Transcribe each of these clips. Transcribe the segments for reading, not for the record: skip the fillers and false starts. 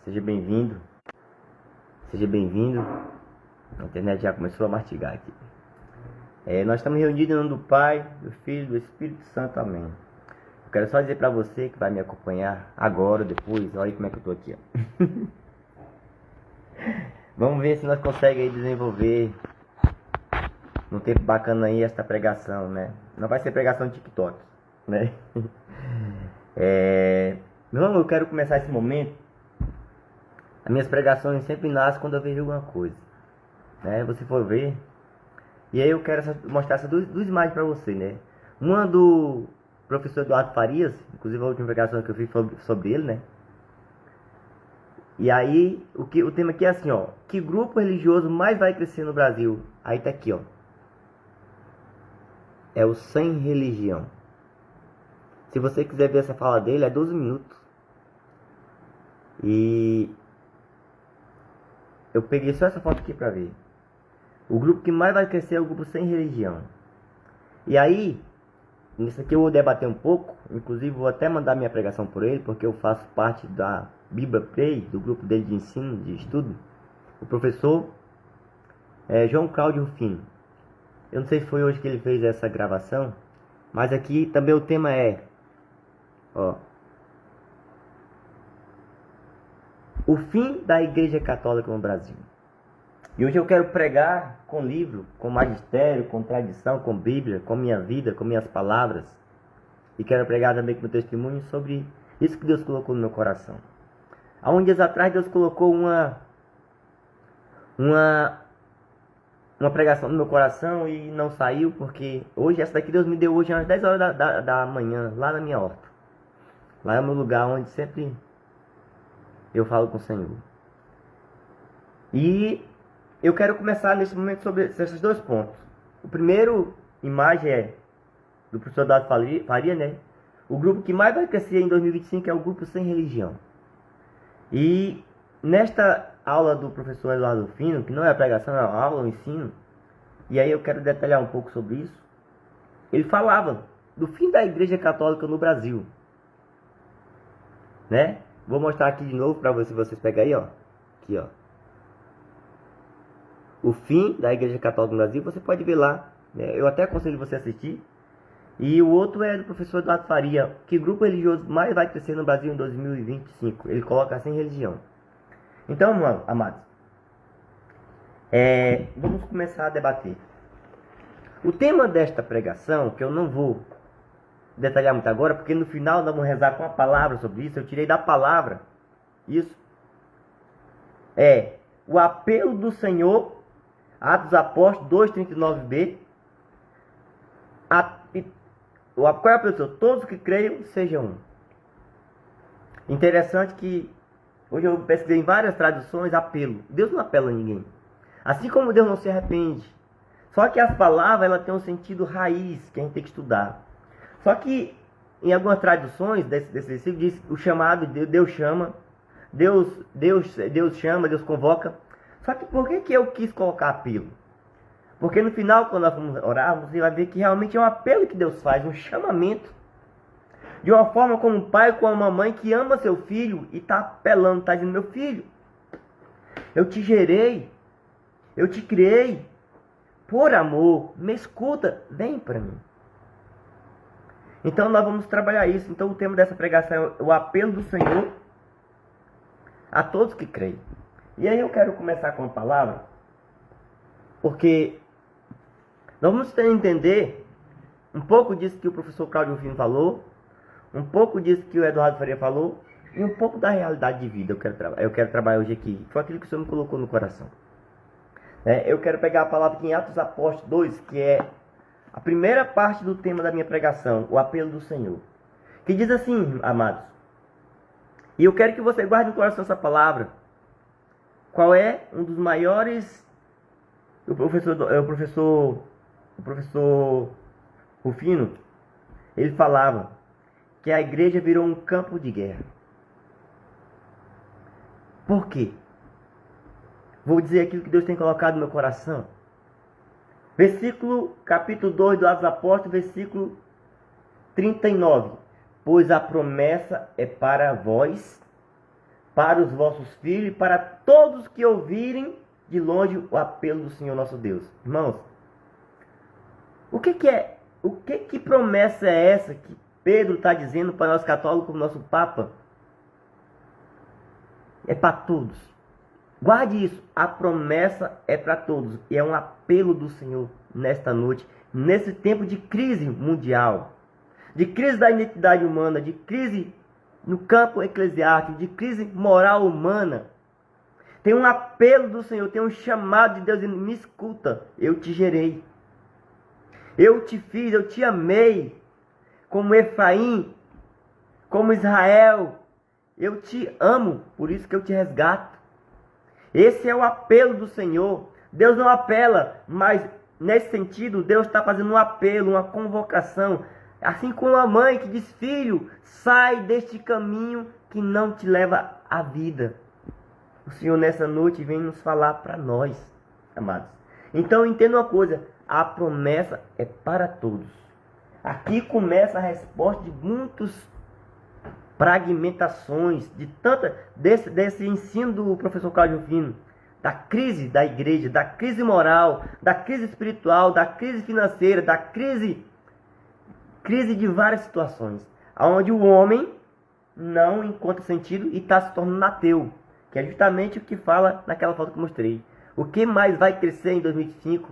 Seja bem-vindo, seja bem-vindo. A internet já começou a mastigar aqui. Nós estamos reunidos em nome do Pai, do Filho e do Espírito Santo, amém. Eu quero só dizer para você que vai me acompanhar agora ou depois, olha como é que eu tô aqui, ó. Vamos ver se nós conseguimos aí desenvolver num tempo bacana aí esta pregação, né? Não vai ser pregação de TikTok, né? Meu irmão, eu quero começar esse momento. As minhas pregações sempre nascem quando eu vejo alguma coisa, né? Você for ver. E aí eu quero mostrar essas duas imagens para você, né? Uma do professor Eduardo Farias, inclusive a última pregação que eu fiz sobre ele, né? E aí o tema aqui é assim, ó: que grupo religioso mais vai crescer no Brasil? Aí tá aqui, ó. É o sem religião. Se você quiser ver essa fala dele, é 12 minutos. E eu peguei só essa foto aqui pra ver. O grupo que mais vai crescer é o grupo sem religião. E aí, nisso aqui eu vou debater um pouco. Inclusive vou até mandar minha pregação por ele, porque eu faço parte da Bíblia Play, do grupo dele de ensino, de estudo. O professor João Cláudio Rufino. Eu não sei se foi hoje que ele fez essa gravação, mas aqui também o tema é, ó, o fim da Igreja Católica no Brasil. E hoje eu quero pregar com livro, com magistério, com tradição, com Bíblia, com minha vida, com minhas palavras. E quero pregar também com meu testemunho sobre isso que Deus colocou no meu coração. Há uns dias atrás Deus colocou uma pregação no meu coração e não saiu, porque hoje, essa daqui Deus me deu hoje às 10 horas da manhã, lá na minha horta. Lá é o meu lugar onde sempre eu falo com o Senhor. E eu quero começar nesse momento sobre esses dois pontos. O primeiro imagem é do professor Eduardo Faria, né? O grupo que mais vai crescer em 2025 é o grupo sem religião. E nesta aula do professor Eduardo Rufino, que não é a pregação, é a aula, é o ensino, e aí eu quero detalhar um pouco sobre isso. Ele falava do fim da Igreja Católica no Brasil, né? Vou mostrar aqui de novo para vocês pegarem aí, ó. Aqui, ó. O fim da Igreja Católica no Brasil, você pode ver lá, né? Eu até aconselho você a assistir. E o outro é do professor Eduardo Faria: que grupo religioso mais vai crescer no Brasil em 2025? Ele coloca sem religião. Então, amados, vamos começar a debater. O tema desta pregação, que eu não vou detalhar muito agora, porque no final nós vamos rezar com a palavra sobre isso. Eu tirei da palavra isso. É o apelo do Senhor, Atos dos Apóstolos 2:39b. Qual é a pessoa? Todos que creiam sejam um. Interessante que hoje eu pesquisei em várias traduções apelo. Deus não apela a ninguém. Assim como Deus não se arrepende. Só que as palavras ela tem um sentido raiz que a gente tem que estudar. Só que em algumas traduções desse versículo diz o chamado, Deus chama, Deus chama, Deus convoca. Só que por que eu quis colocar apelo? Porque no final, quando nós vamos orar, você vai ver que realmente é um apelo que Deus faz, um chamamento. De uma forma como um pai com uma mãe que ama seu filho e está apelando, está dizendo: meu filho, eu te gerei, eu te criei, por amor, me escuta, vem para mim. Então nós vamos trabalhar isso. Então o tema dessa pregação é o apelo do Senhor a todos que creem. E aí eu quero começar com a palavra, porque nós vamos ter que entender um pouco disso que o professor Cláudio Rufino falou, um pouco disso que o Eduardo Faria falou, e um pouco da realidade de vida. Eu quero trabalhar hoje aqui. Foi aquilo que o Senhor me colocou no coração. Eu quero pegar a palavra aqui em Atos dos Apóstolos 2, que é a primeira parte do tema da minha pregação, o apelo do Senhor. Que diz assim, amados, e eu quero que você guarde no coração essa palavra. Qual é um dos maiores... O professor Rufino, ele falava que a igreja virou um campo de guerra. Por quê? Vou dizer aquilo que Deus tem colocado no meu coração. Capítulo 2 do Atos dos Apóstolos, versículo 39. Pois a promessa é para vós, para os vossos filhos e para todos que ouvirem de longe o apelo do Senhor nosso Deus. Irmãos, que promessa é essa que Pedro está dizendo para nós católicos, nosso Papa? É para todos. Guarde isso, a promessa é para todos. E é um apelo do Senhor nesta noite, nesse tempo de crise mundial, de crise da identidade humana, de crise no campo eclesiástico, de crise moral humana. Tem um apelo do Senhor, tem um chamado de Deus dizendo: me escuta, eu te gerei. Eu te fiz, eu te amei, como Efraim, como Israel. Eu te amo, por isso que eu te resgato. Esse é o apelo do Senhor. Deus não apela, mas nesse sentido, Deus está fazendo um apelo, uma convocação. Assim como a mãe que diz: filho, sai deste caminho que não te leva à vida. O Senhor nessa noite vem nos falar para nós, amados. Então entenda uma coisa, a promessa é para todos. Aqui começa a resposta de muitas fragmentações, desse ensino do professor Cláudio Rufino, da crise da igreja, da crise moral, da crise espiritual, da crise financeira, da crise de várias situações, onde o homem não encontra sentido e está se tornando ateu, que é justamente o que fala naquela foto que eu mostrei. O que mais vai crescer em 2025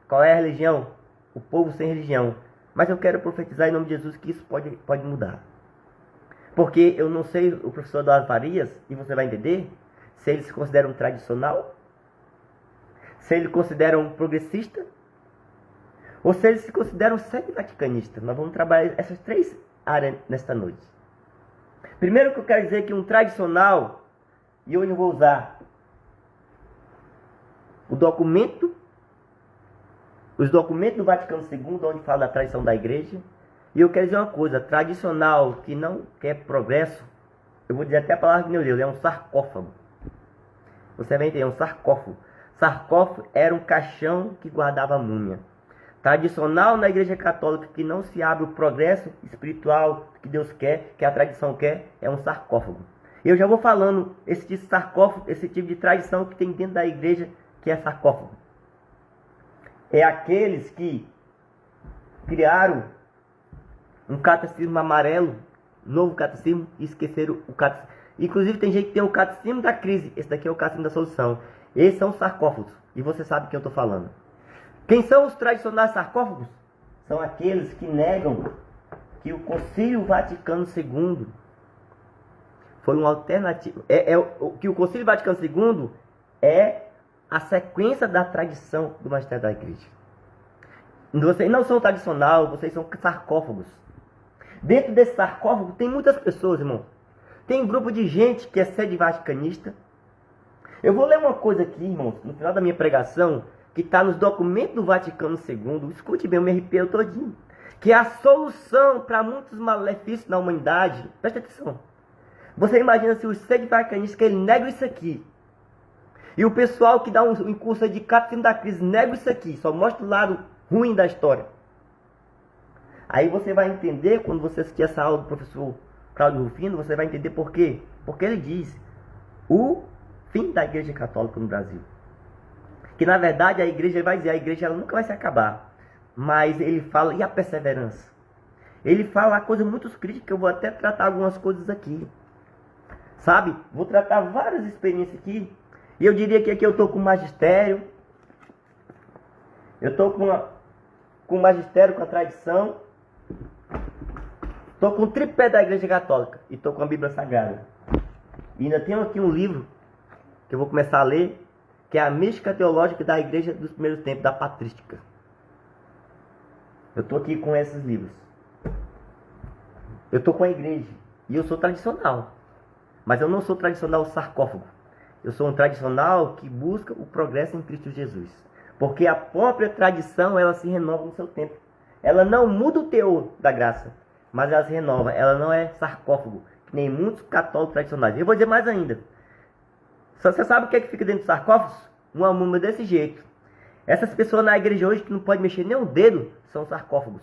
qual é a religião? O povo sem religião. Mas eu quero profetizar em nome de Jesus que isso pode mudar. Porque eu não sei o professor Eduardo Farias, e você vai entender, se ele se considera um tradicional, se ele considera um progressista, ou se ele se considera um semi-vaticanista. Nós vamos trabalhar essas três áreas nesta noite. Primeiro que eu quero dizer que um tradicional, e hoje eu vou usar os documentos do Vaticano II, onde fala da tradição da igreja. E eu quero dizer uma coisa, tradicional que não quer progresso, eu vou dizer até a palavra que meu Deus, é um sarcófago. Você vai entender, é um sarcófago. Sarcófago era um caixão que guardava a múmia. Tradicional na igreja católica que não se abre o progresso espiritual que Deus quer, que a tradição quer, é um sarcófago. Eu já vou falando esse tipo de sarcófago, esse tipo de tradição que tem dentro da igreja, que é sarcófago. É aqueles que criaram um catecismo amarelo, novo catecismo, e esqueceram o catecismo. Inclusive tem gente que tem o catecismo da crise, esse daqui é o catecismo da solução. Esses são os sarcófagos, e você sabe quem eu estou falando. Quem são os tradicionais sarcófagos? São aqueles que negam que o Concílio Vaticano II foi uma alternativa. Que o Concílio Vaticano II é a sequência da tradição do magistério da igreja. Vocês não são tradicional, vocês são sarcófagos. Dentro desse sarcófago tem muitas pessoas, irmão. Tem um grupo de gente que é sede vaticanista. Eu vou ler uma coisa aqui, irmãos, no final da minha pregação, que está nos documentos do Vaticano II. Escute bem, eu me arrepio todinho. Que é a solução para muitos malefícios na humanidade. Presta atenção. Você imagina se o sede vaticanista que ele nega isso aqui. E o pessoal que dá um curso de catecismo da crise nega isso aqui, só mostra o lado ruim da história. Aí você vai entender, quando você assistir essa aula do professor Cláudio Rufino, você vai entender por quê. Porque ele diz o fim da igreja católica no Brasil. Que na verdade a igreja vai dizer, a igreja ela nunca vai se acabar. Mas ele fala, e a perseverança? Ele fala coisas muito críticas, que eu vou até tratar algumas coisas aqui. Sabe? Vou tratar várias experiências aqui. E eu diria que aqui eu estou com magistério. Eu estou com magistério, com a tradição. Estou com o tripé da igreja católica. E estou com a Bíblia Sagrada. E ainda tenho aqui um livro que eu vou começar a ler, que é a Mística Teológica da Igreja dos Primeiros Tempos, da Patrística. Eu estou aqui com esses livros. Eu estou com a igreja. E eu sou tradicional. Mas eu não sou tradicional sarcófago. Eu sou um tradicional que busca o progresso em Cristo Jesus. Porque a própria tradição, ela se renova no seu tempo. Ela não muda o teor da graça, mas ela se renova. Ela não é sarcófago, que nem muitos católicos tradicionais. Eu vou dizer mais ainda. Você sabe o que é que fica dentro do sarcófago? Uma múmia desse jeito. Essas pessoas na igreja hoje que não podem mexer nem o dedo, são sarcófagos.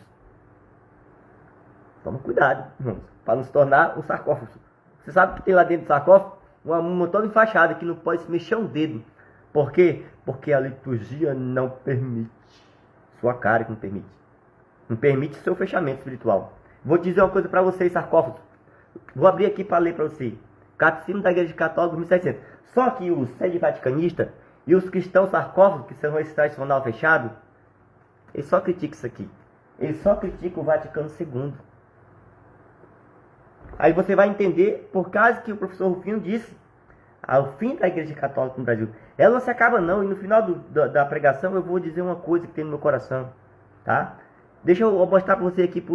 Toma cuidado, irmãos, para não se tornar um sarcófago. Você sabe que tem lá dentro do sarcófago uma múmia toda enfaixada que não pode se mexer um dedo. Por quê? Porque a liturgia não permite. Sua cara que não permite. Não permite seu fechamento espiritual. Vou dizer uma coisa para vocês, sarcófagos. Vou abrir aqui para ler para você. Catecismo da Igreja Católica 1700. Só que os sede vaticanistas e os cristãos sarcófagos, que são esse tradicional fechado, eles só criticam isso aqui. Eles só criticam o Vaticano II. Aí você vai entender por causa que o professor Rufino disse ao fim da Igreja Católica no Brasil. Ela não se acaba não, e no final da pregação eu vou dizer uma coisa que tem no meu coração, tá? Deixa eu mostrar para você aqui para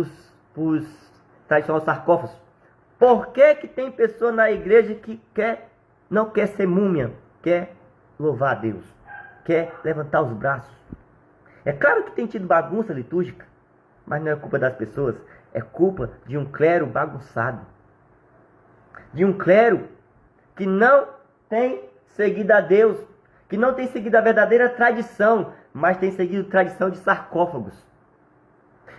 os tradicionais sarcófagos. Por que que tem pessoa na igreja que não quer ser múmia, quer louvar a Deus, quer levantar os braços? É claro que tem tido bagunça litúrgica, mas não é culpa das pessoas, é culpa de um clero bagunçado. De um clero que não tem seguido a Deus, que não tem seguido a verdadeira tradição, mas tem seguido tradição de sarcófagos.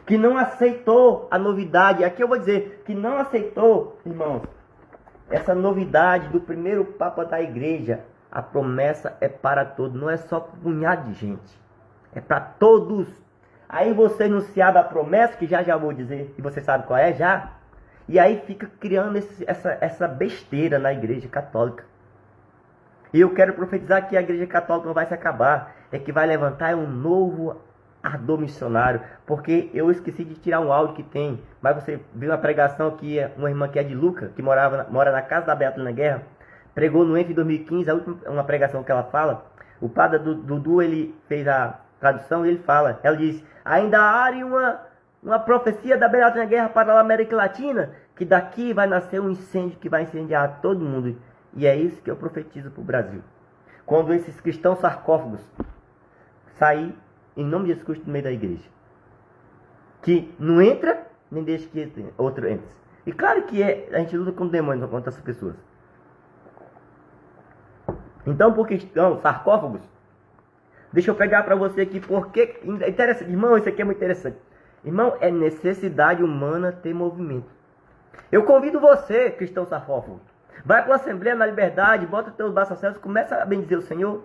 Que não aceitou a novidade. Aqui eu vou dizer que não aceitou, irmãos, essa novidade do primeiro Papa da Igreja. A promessa é para todos, não é só para um punhado de gente, é para todos. Aí você não se abre a promessa, que já vou dizer, e você sabe qual é já, e aí fica criando essa besteira na Igreja Católica. E eu quero profetizar que a Igreja Católica não vai se acabar, é que vai levantar um novo ardor missionário, porque eu esqueci de tirar um áudio que tem, mas você viu uma pregação que uma irmã que é de Luca, que mora na casa da Beatriz na Guerra, pregou no ENF 2015, a última uma pregação que ela fala. O padre Dudu, ele fez a tradução e ele fala, ela diz: ainda há uma profecia da Beatriz na Guerra para a América Latina, que daqui vai nascer um incêndio que vai incendiar todo mundo. E é isso que eu profetizo para o Brasil. Quando esses cristãos sarcófagos sair em nome de Jesus Cristo no meio da igreja, que não entra, nem deixa que outro entre. E claro que a gente luta com demônios contra essas pessoas. Então, por cristãos sarcófagos, deixa eu pegar para você aqui, porque é interessante. Irmão, isso aqui é muito interessante. Irmão, é necessidade humana ter movimento. Eu convido você, cristão sarcófago, vai para a Assembleia na Liberdade, bota os teus braços aos céus, começa a bendizer o Senhor.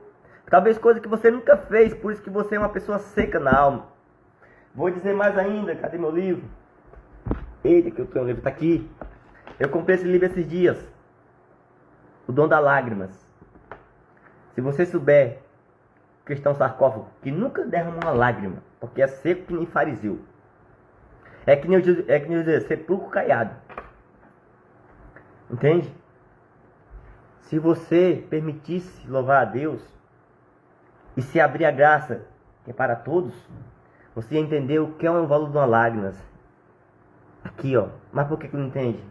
Talvez coisa que você nunca fez, por isso que você é uma pessoa seca na alma. Vou dizer mais ainda, cadê meu livro? Eita, que eu tenho um livro, tá aqui. Eu comprei esse livro esses dias. O Dom das Lágrimas. Se você souber, cristão sarcófago, que nunca derrama uma lágrima, porque é seco que nem fariseu. É que nem eu dizer, sepulcro caiado. Entende? Se você permitisse louvar a Deus e se abrir a graça, que é para todos, você ia entender o que é o valor de uma lágrima. Aqui, ó. Mas por que não entende?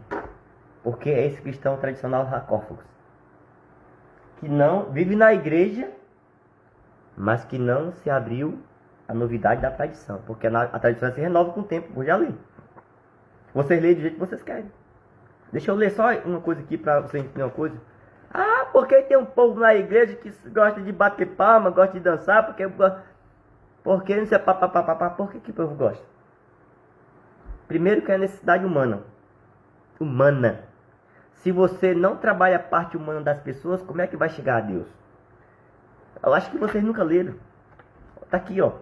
Porque é esse cristão tradicional sarcófago, que não vive na igreja, mas que não se abriu à novidade da tradição. Porque a tradição se renova com o tempo, vou já ler. Vocês leem do jeito que vocês querem. Deixa eu ler só uma coisa aqui para vocês entenderem uma coisa. Ah, porque tem um povo na igreja que gosta de bater palma, gosta de dançar, porque não sei papapá. Por que o povo gosta? Primeiro que é a necessidade humana. Se você não trabalha a parte humana das pessoas, como é que vai chegar a Deus? Eu acho que vocês nunca leram. Tá aqui, ó.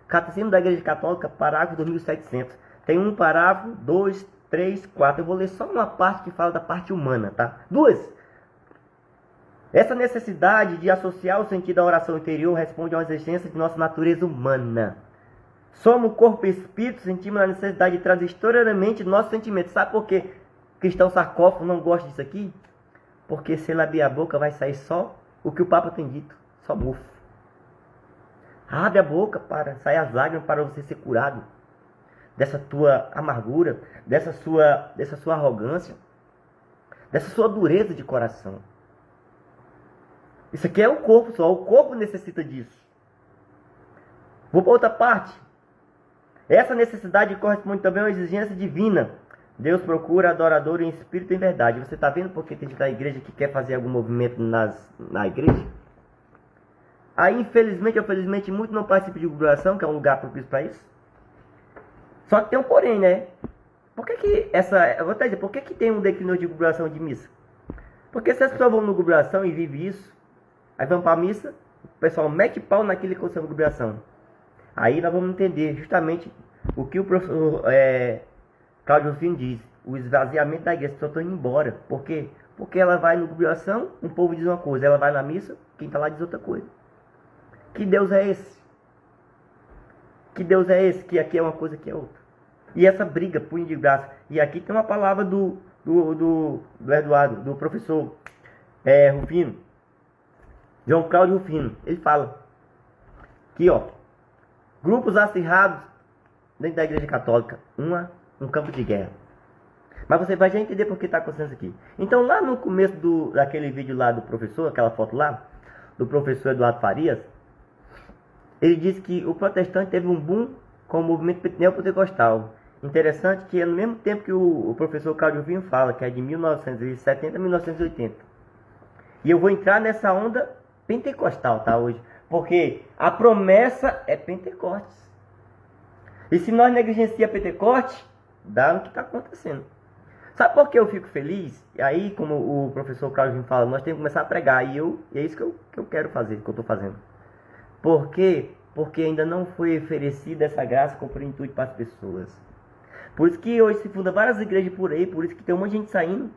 Catecismo da Igreja Católica, parágrafo 2700. Tem um parágrafo, 2, 3, 4. Eu vou ler só uma parte que fala da parte humana, tá? 2. Essa necessidade de associar o sentido à oração interior responde a uma exigência de nossa natureza humana. Somos corpo e espírito, sentimos a necessidade de trazer historicamente nossos sentimentos. Sabe por quê? Cristão sarcófago não gosta disso aqui? Porque se ele abrir a boca vai sair só o que o Papa tem dito. Só bufo. Abre a boca para sair as lágrimas para você ser curado dessa tua amargura, dessa sua arrogância, dessa sua dureza de coração. Isso aqui é o corpo só. O corpo necessita disso. Vou para outra parte. Essa necessidade corresponde também a uma exigência divina. Deus procura adorador em espírito e em verdade. Você está vendo porque tem gente da igreja que quer fazer algum movimento na igreja? Aí, infelizmente ou felizmente, muitos não participam de congregação, que é um lugar propício para isso. Só que tem um porém, né? Por que tem um declínio de congregação de missa? Porque se as pessoas vão no jubilação e vivem isso, aí vão para a missa, o pessoal mete pau naquele que aconteceu na jubilação. Aí nós vamos entender justamente o que o professor Cláudio Rufino diz. O esvaziamento da igreja, as pessoas estão indo embora. Por quê? Porque ela vai no jubilação, um povo diz uma coisa, ela vai na missa, quem está lá diz outra coisa. Que Deus é esse? Que Deus é esse? Que aqui é uma coisa, aqui é outra. E essa briga, punho de graça. E aqui tem uma palavra do Eduardo, do professor Rufino, João Cláudio Rufino. Ele fala que, ó, grupos acirrados dentro da igreja católica, um campo de guerra. Mas você vai já entender por que está acontecendo isso aqui. Então, lá no começo daquele vídeo lá do professor, aquela foto lá, do professor Eduardo Farias, ele disse que o protestante teve um boom com o movimento neopentecostal. Interessante que é no mesmo tempo que o professor Cláudio Rufino fala, que é de 1970 a 1980. E eu vou entrar nessa onda pentecostal, tá, hoje. Porque a promessa é Pentecostes. E se nós negligenciamos Pentecostes, dá no que está acontecendo. Sabe por que eu fico feliz? E aí, como o professor Cláudio Rufino fala, nós temos que começar a pregar. E é isso que eu quero fazer, que eu estou fazendo. Por quê? Porque ainda não foi oferecida essa graça com plenitude para as pessoas. Por isso que hoje se funda várias igrejas por aí, por isso que tem um monte de gente saindo.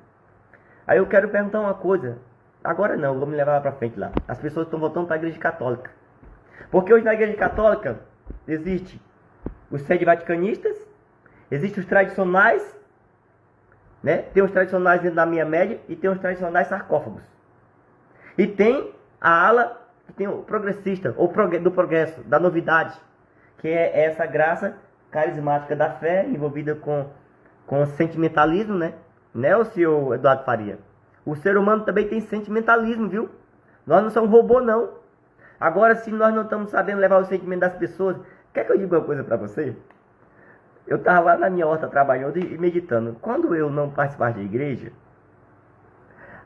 Aí eu quero perguntar uma coisa. Agora não, vou me levar lá para frente lá. As pessoas estão voltando para a igreja católica. Porque hoje na igreja católica existe os sede vaticanistas, existem os tradicionais, né? Tem os tradicionais dentro da minha média e tem os tradicionais sarcófagos. E tem a ala que tem o progressista, ou do progresso, da novidade, que é essa graça carismática da fé, envolvida com sentimentalismo, né? Né, o senhor Eduardo Faria? O ser humano também tem sentimentalismo, viu? Nós não somos robô, não. Agora, se nós não estamos sabendo levar o sentimento das pessoas, quer que eu diga uma coisa para você? Eu estava lá na minha horta trabalhando e meditando. Quando eu não participava de igreja,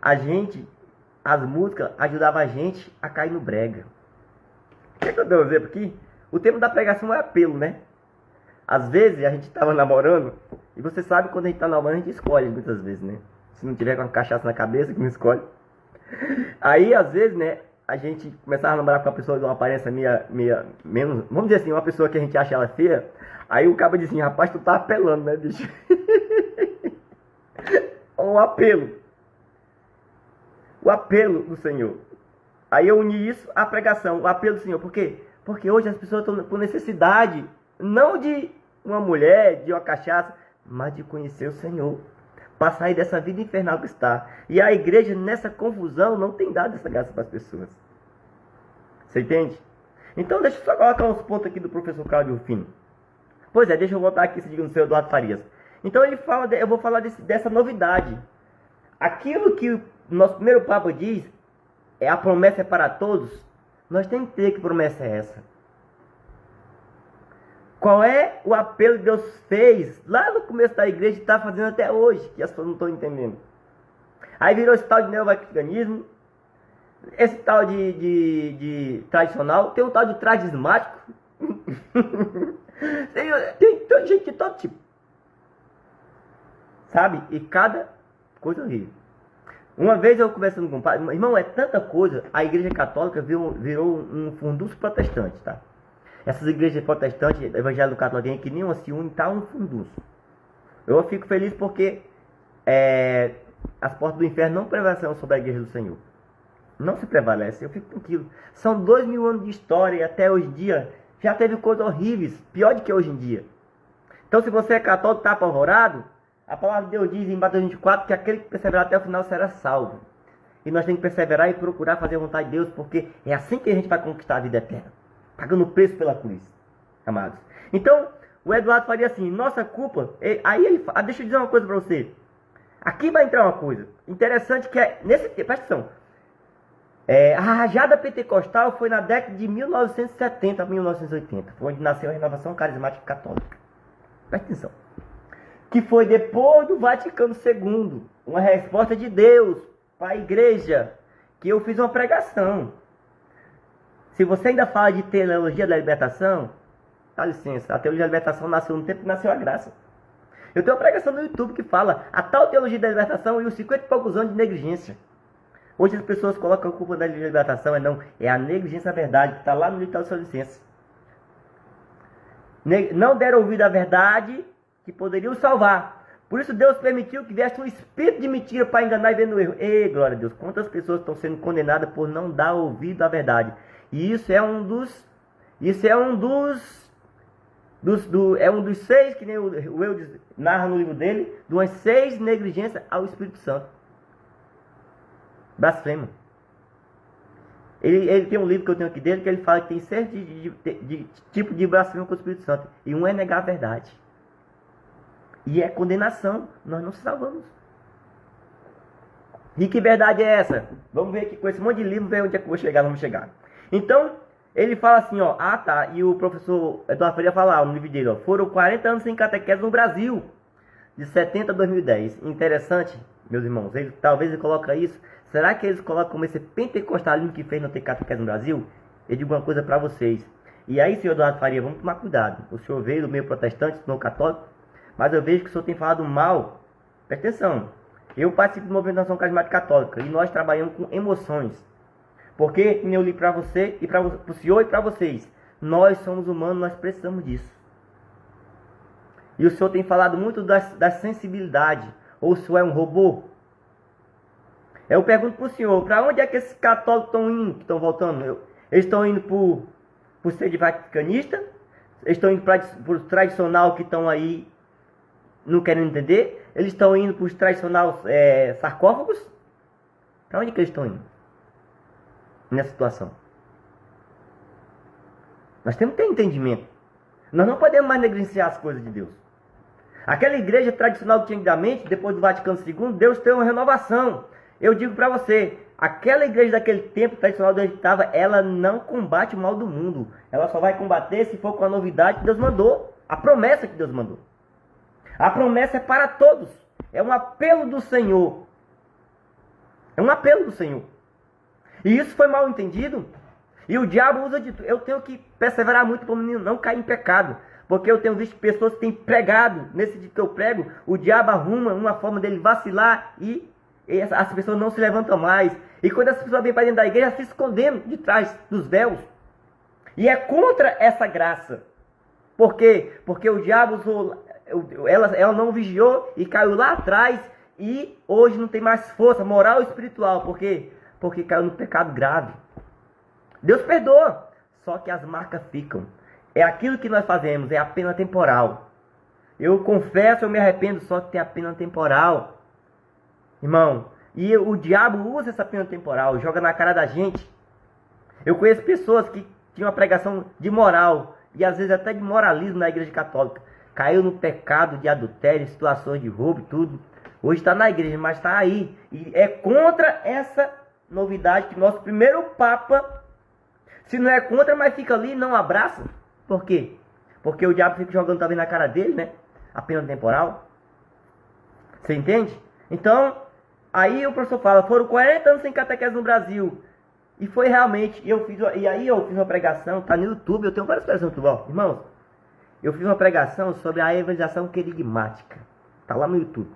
as músicas ajudavam a gente a cair no brega. Quer que eu dê um exemplo aqui? O tema da pregação é apelo, né? Às vezes a gente estava namorando, e você sabe quando a gente está namorando, a gente escolhe muitas vezes, né? Se não tiver com uma cachaça na cabeça, que não escolhe. Aí, às vezes, né, a gente começava a namorar com uma pessoa de uma aparência menos, vamos dizer assim, uma pessoa que a gente acha ela feia. Aí o cabo diz assim, rapaz, tu tá apelando, né, bicho? O apelo. O apelo do Senhor. Aí eu uni isso à pregação, o apelo do Senhor. Por quê? Porque hoje as pessoas estão com necessidade, não de uma mulher, de uma cachaça, mas de conhecer o Senhor. Para sair dessa vida infernal que está. E a igreja, nessa confusão, não tem dado essa graça para as pessoas. Você entende? Então, deixa eu só colocar uns pontos aqui do professor Cláudio Rufino. Pois é, deixa eu voltar aqui, se diga no seu Eduardo Farias. Então, ele fala, eu vou falar dessa novidade. Aquilo que o nosso primeiro Papa diz, a promessa é para todos. Nós temos que ter que promessa é essa. Qual é o apelo que Deus fez lá no começo da igreja e está fazendo até hoje, que as pessoas não estão entendendo? Aí virou esse tal de neovaticanismo, esse tal de tradicional, tem um tal de tradismático. tem gente de todo tipo. Sabe? E cada coisa horrível. Uma vez eu conversando com um pai, irmão, é tanta coisa, a igreja católica virou um fundus protestante, tá? Essas igrejas protestantes, evangélico católico, que nenhuma se une, tá um fundus. Eu fico feliz porque as portas do inferno não prevalecem sobre a igreja do Senhor. Não se prevalece, eu fico tranquilo. São 2000 anos de história e até hoje em dia já teve coisas horríveis, pior do que hoje em dia. Então, se você é católico e está apavorado, a palavra de Deus diz em Mateus 24 que aquele que perseverar até o final será salvo. E nós temos que perseverar e procurar fazer a vontade de Deus, porque é assim que a gente vai conquistar a vida eterna. Pagando o preço pela cruz, amados. Então, o Eduardo faria assim, nossa culpa... Aí ele fala, deixa eu dizer uma coisa para você. Aqui vai entrar uma coisa interessante que é... Presta atenção. A rajada pentecostal foi na década de 1970 a 1980. Foi onde nasceu a renovação carismática católica. Presta atenção. Que foi depois do Vaticano II. Uma resposta de Deus para a igreja. Que eu fiz uma pregação. Se você ainda fala de teologia da libertação, dá licença, a teologia da libertação nasceu no tempo que nasceu a graça. Eu tenho uma pregação no YouTube que fala a tal teologia da libertação e os 50 e poucos anos de negligência. Hoje as pessoas colocam a culpa da libertação, é a negligência da verdade, que está lá no livro da sua licença. Não deram ouvido à verdade que poderiam salvar. Por isso Deus permitiu que viesse um espírito de mentira para enganar e ver no erro. Ei, glória a Deus, quantas pessoas estão sendo condenadas por não dar ouvido à verdade. E isso é um dos 6, que nem o Eudes narra no livro dele, de umas 6 negligências ao Espírito Santo. Blasfema. Ele tem um livro que eu tenho aqui dele, que ele fala que tem 6 tipo de blasfema com o Espírito Santo. E um é negar a verdade. E é condenação. Nós não salvamos. E que verdade é essa? Vamos ver aqui com esse monte de livro, ver onde é que eu vou chegar, vamos chegar. Então, ele fala assim, ó. Ah, tá. E o professor Eduardo Faria fala no livro dele, ó. Foram 40 anos sem catequese no Brasil. De 70 a 2010. Interessante, meus irmãos. Talvez ele coloque isso. Será que eles colocam como esse pentecostalismo que fez não ter catequese no Brasil? Eu digo uma coisa para vocês. E aí, senhor Eduardo Faria, vamos tomar cuidado. O senhor veio do meio protestante, não católico. Mas eu vejo que o senhor tem falado mal. Presta atenção. Eu participo do movimento da Ação Carismática Católica. E nós trabalhamos com emoções. Porque, como eu li para você, e para o senhor e para vocês, nós somos humanos, nós precisamos disso. E o senhor tem falado muito da sensibilidade. Ou o senhor é um robô? Eu pergunto para o senhor, para onde é que esses católicos estão indo, que estão voltando? Eles estão indo por ser de vaticanista? Eles estão indo para os tradicional que estão aí, não querendo entender? Eles estão indo para os tradicional sarcófagos? Para onde que eles estão indo? Nessa situação. Nós temos que ter entendimento. Nós não podemos mais negligenciar as coisas de Deus. Aquela igreja tradicional que tinha antigamente, depois do Vaticano II, Deus tem uma renovação. Eu digo para você, aquela igreja daquele tempo tradicional onde a gente estava, ela não combate o mal do mundo. Ela só vai combater se for com a novidade que Deus mandou. A promessa que Deus mandou. A promessa é para todos. É um apelo do Senhor. É um apelo do Senhor. E isso foi mal entendido. E o diabo usa de tudo. Eu tenho que perseverar muito para o menino não cair em pecado. Porque eu tenho visto pessoas que têm pregado. Nesse dia que eu prego, o diabo arruma uma forma dele vacilar e as pessoas não se levantam mais. E quando as pessoas vêm para dentro da igreja, se escondendo de trás dos véus. E é contra essa graça. Por quê? Porque o diabo usou, ela não vigiou e caiu lá atrás. E hoje não tem mais força moral e espiritual. Por quê? Porque caiu no pecado grave. Deus perdoa. Só que as marcas ficam. É aquilo que nós fazemos, é a pena temporal. Eu confesso, eu me arrependo, só que tem a pena temporal. Irmão, e o diabo usa essa pena temporal, joga na cara da gente. Eu conheço pessoas que tinham uma pregação de moral, e às vezes até de moralismo na igreja católica. Caiu no pecado de adultério, situações de roubo e tudo. Hoje está na igreja, mas está aí. E é contra essa novidade que nosso primeiro Papa, se não é contra, mas fica ali e não abraça. Por quê? Porque o diabo fica jogando também na cara dele, né? A pena temporal. Você entende? Então, aí o professor fala, foram 40 anos sem catequese no Brasil. E foi realmente, eu fiz uma pregação, tá no YouTube, eu tenho várias pregações no YouTube, ó, irmãos. Eu fiz uma pregação sobre a evangelização querigmática. Tá lá no YouTube.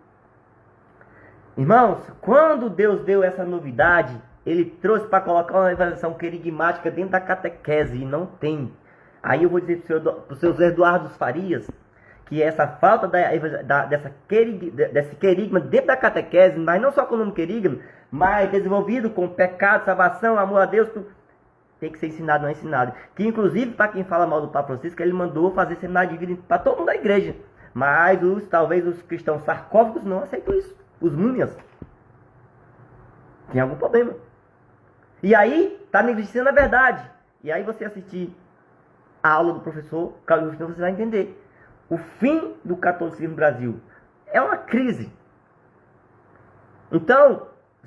Irmãos, quando Deus deu essa novidade, Ele trouxe para colocar uma evangelização querigmática dentro da catequese, e não tem. Aí eu vou dizer para o seu Eduardo Farias, que essa falta desse querigma dentro da catequese, mas não só com o nome querigma, mas desenvolvido com pecado, salvação, amor a Deus, tem que ser ensinado, não é ensinado. Que inclusive, para quem fala mal do Papa Francisco, ele mandou fazer seminário de vida para todo mundo da igreja. Mas talvez os cristãos sarcófagos não aceitam isso. Os múmias. Tem algum problema. E aí, está negligenciando a verdade. E aí você assistir a aula do professor Carlos Agostinho, você vai entender. O fim do catolicismo no Brasil é uma crise. Então,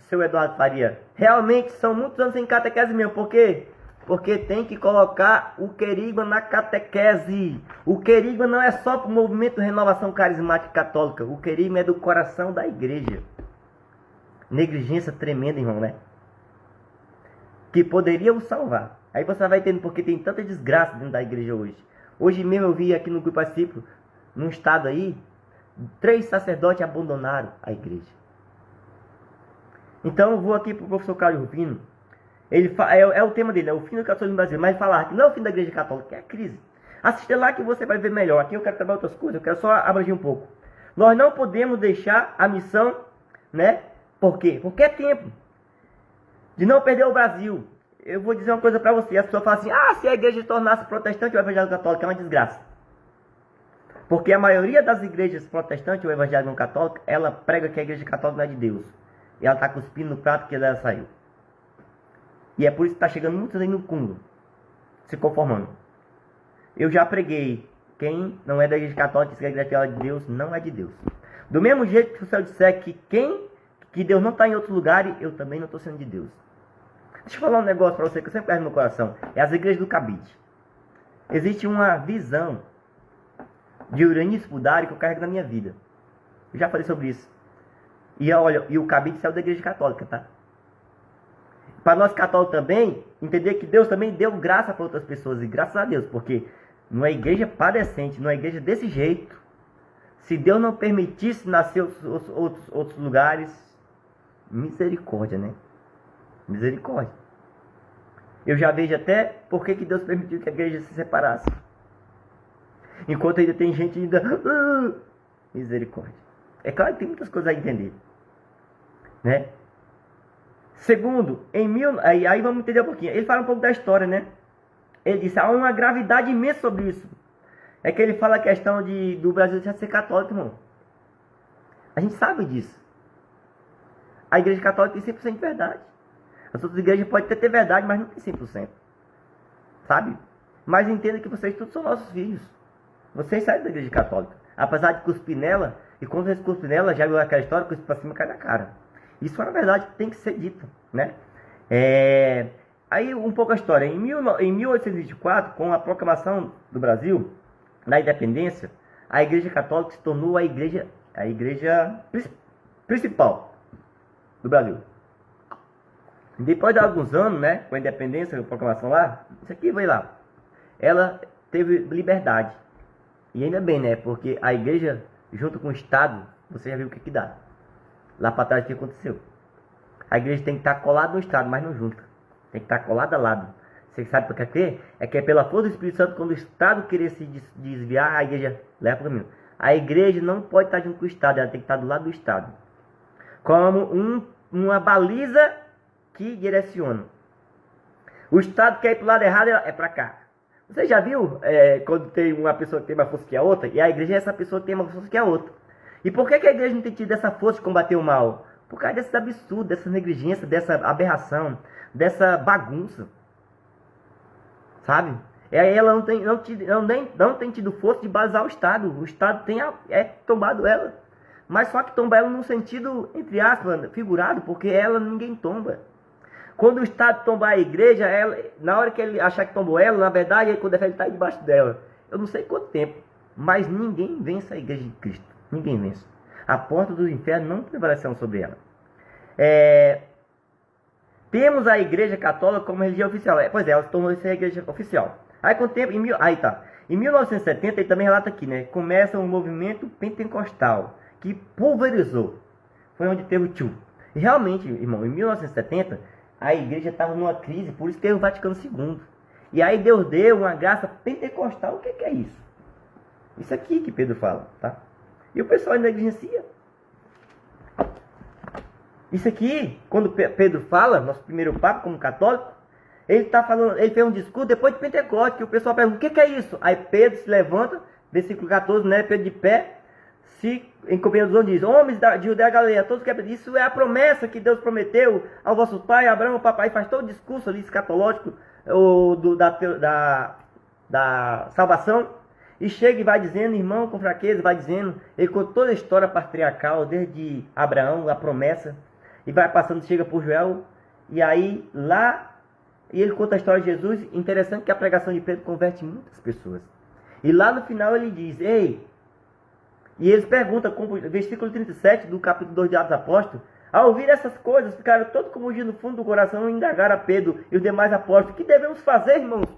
seu Eduardo Faria, realmente são muitos anos sem catequese mesmo. Por quê? Porque tem que colocar o querigma na catequese. O querigma não é só para o movimento de renovação carismática católica. O querigma é do coração da igreja. Negligência tremenda, irmão, né? Que poderia o salvar. Aí você vai entender porque tem tanta desgraça dentro da igreja hoje. Hoje mesmo eu vi aqui no grupo Participo, num estado aí, 3 sacerdotes abandonaram a igreja. Então eu vou aqui para o professor Cláudio Rufino. É o tema dele, é o fim do catolicismo brasileiro. Mas falar que não é o fim da igreja católica, é a crise. Assista lá que você vai ver melhor. Aqui eu quero trabalhar outras coisas, eu quero só abranger um pouco. Nós não podemos deixar a missão, né? Por quê? Porque é tempo de não perder o Brasil. Eu vou dizer uma coisa para você. As pessoas falam assim, se a igreja tornasse protestante ou evangélico católico, é uma desgraça. Porque a maioria das igrejas protestantes ou evangélico católico, ela prega que a igreja católica não é de Deus. E ela está cuspindo no prato que ela saiu. E é por isso que está chegando muitos aí no cúmulo, se conformando. Eu já preguei, quem não é da igreja católica, diz que a igreja é de Deus, não é de Deus. Do mesmo jeito que se eu disser que Deus não está em outros lugares, eu também não estou sendo de Deus. Deixa eu falar um negócio para você que eu sempre pego no meu coração. É as igrejas do cabide. Existe uma visão de uranismo budário que eu carrego na minha vida. Eu já falei sobre isso. E olha, e o cabide saiu da igreja católica, tá? Para nós católicos também, entender que Deus também deu graça para outras pessoas. E graças a Deus, porque numa igreja padecente, numa igreja desse jeito, se Deus não permitisse nascer outros lugares, misericórdia, né? Misericórdia. Eu já vejo até por que Deus permitiu que a igreja se separasse. Enquanto ainda tem gente ainda... misericórdia. É claro que tem muitas coisas a entender, né? Segundo, aí vamos entender um pouquinho. Ele fala um pouco da história, né? Ele disse, há uma gravidade imensa sobre isso. É que ele fala a questão do Brasil já ser católico, irmão. A gente sabe disso. A igreja católica tem 100% de verdade. As outras igrejas podem ter verdade, mas não tem 100%. Sabe? Mas entenda que vocês todos são nossos filhos. Vocês saem da igreja católica. Apesar de cuspir nela, e quando vocês cuspem nela, já viu aquela história, cuspir pra cima e cai na cara. Isso é uma verdade que tem que ser dita, né? Aí um pouco a história. Em 1824, com a proclamação do Brasil, da independência, a igreja católica se tornou a igreja principal do Brasil. Depois de alguns anos, né, com a independência, a proclamação lá, isso aqui veio lá. Ela teve liberdade. E ainda bem, né? Porque a igreja, junto com o Estado, você já viu o que dá. Lá para trás o que aconteceu. A igreja tem que estar colada no Estado, mas não junta. Tem que estar colada a lado. Você sabe por quê? É que é pela força do Espírito Santo, quando o Estado querer se desviar, a igreja leva para o caminho. A igreja não pode estar junto com o Estado, ela tem que estar do lado do Estado. Como uma baliza que direciona. O Estado quer ir para o lado errado, é para cá. Você já viu quando tem uma pessoa que tem mais força que a outra? E a igreja é essa pessoa que tem mais força que a outra. E por que a igreja não tem tido essa força de combater o mal? Por causa desse absurdo, dessa negligência, dessa aberração, dessa bagunça. Sabe? Ela não tem tido força de balizar o Estado. O Estado tem tombado ela. Mas só que tomba ela num sentido, entre aspas, figurado, porque ela ninguém tomba. Quando o Estado tombar a igreja, na hora que ele achar que tombou ela, na verdade, quando ele está debaixo dela. Eu não sei quanto tempo, mas ninguém vence a igreja de Cristo. Ninguém vence. A porta do inferno não prevalecerão sobre ela. Temos a igreja católica como religião oficial. Pois é, ela se tornou-se a igreja oficial. Aí com o tempo, em 1970, ele também relata aqui, né? Começa um movimento pentecostal que pulverizou. Foi onde teve o tio. E realmente, irmão, em 1970, a igreja estava numa crise, por isso teve o Vaticano II. E aí Deus deu uma graça pentecostal. O que é isso? Isso aqui que Pedro fala, tá? E o pessoal ainda negligencia. Isso aqui, quando Pedro fala, nosso primeiro papa como católico, ele tá falando, ele fez um discurso depois de Pentecostes, que o pessoal pergunta, o que é isso? Aí Pedro se levanta, versículo 14, né? Pedro de pé, em companhia dos homens diz, homens de Judéia e Galileia, todos que isso é a promessa que Deus prometeu ao vosso pai, Abraão, o papai, faz todo o discurso ali escatológico da salvação. E chega e vai dizendo, irmão, com fraqueza, vai dizendo, ele conta toda a história patriarcal, desde Abraão, a promessa, e vai passando, chega por Joel, e aí lá, e ele conta a história de Jesus. Interessante que a pregação de Pedro converte muitas pessoas. E lá no final ele diz, ei, e eles perguntam, versículo 37 do capítulo 2 de Atos Apóstolos, ao ouvir essas coisas, ficaram todos comovidos no fundo do coração e indagaram a Pedro e os demais apóstolos, o que devemos fazer, irmãos?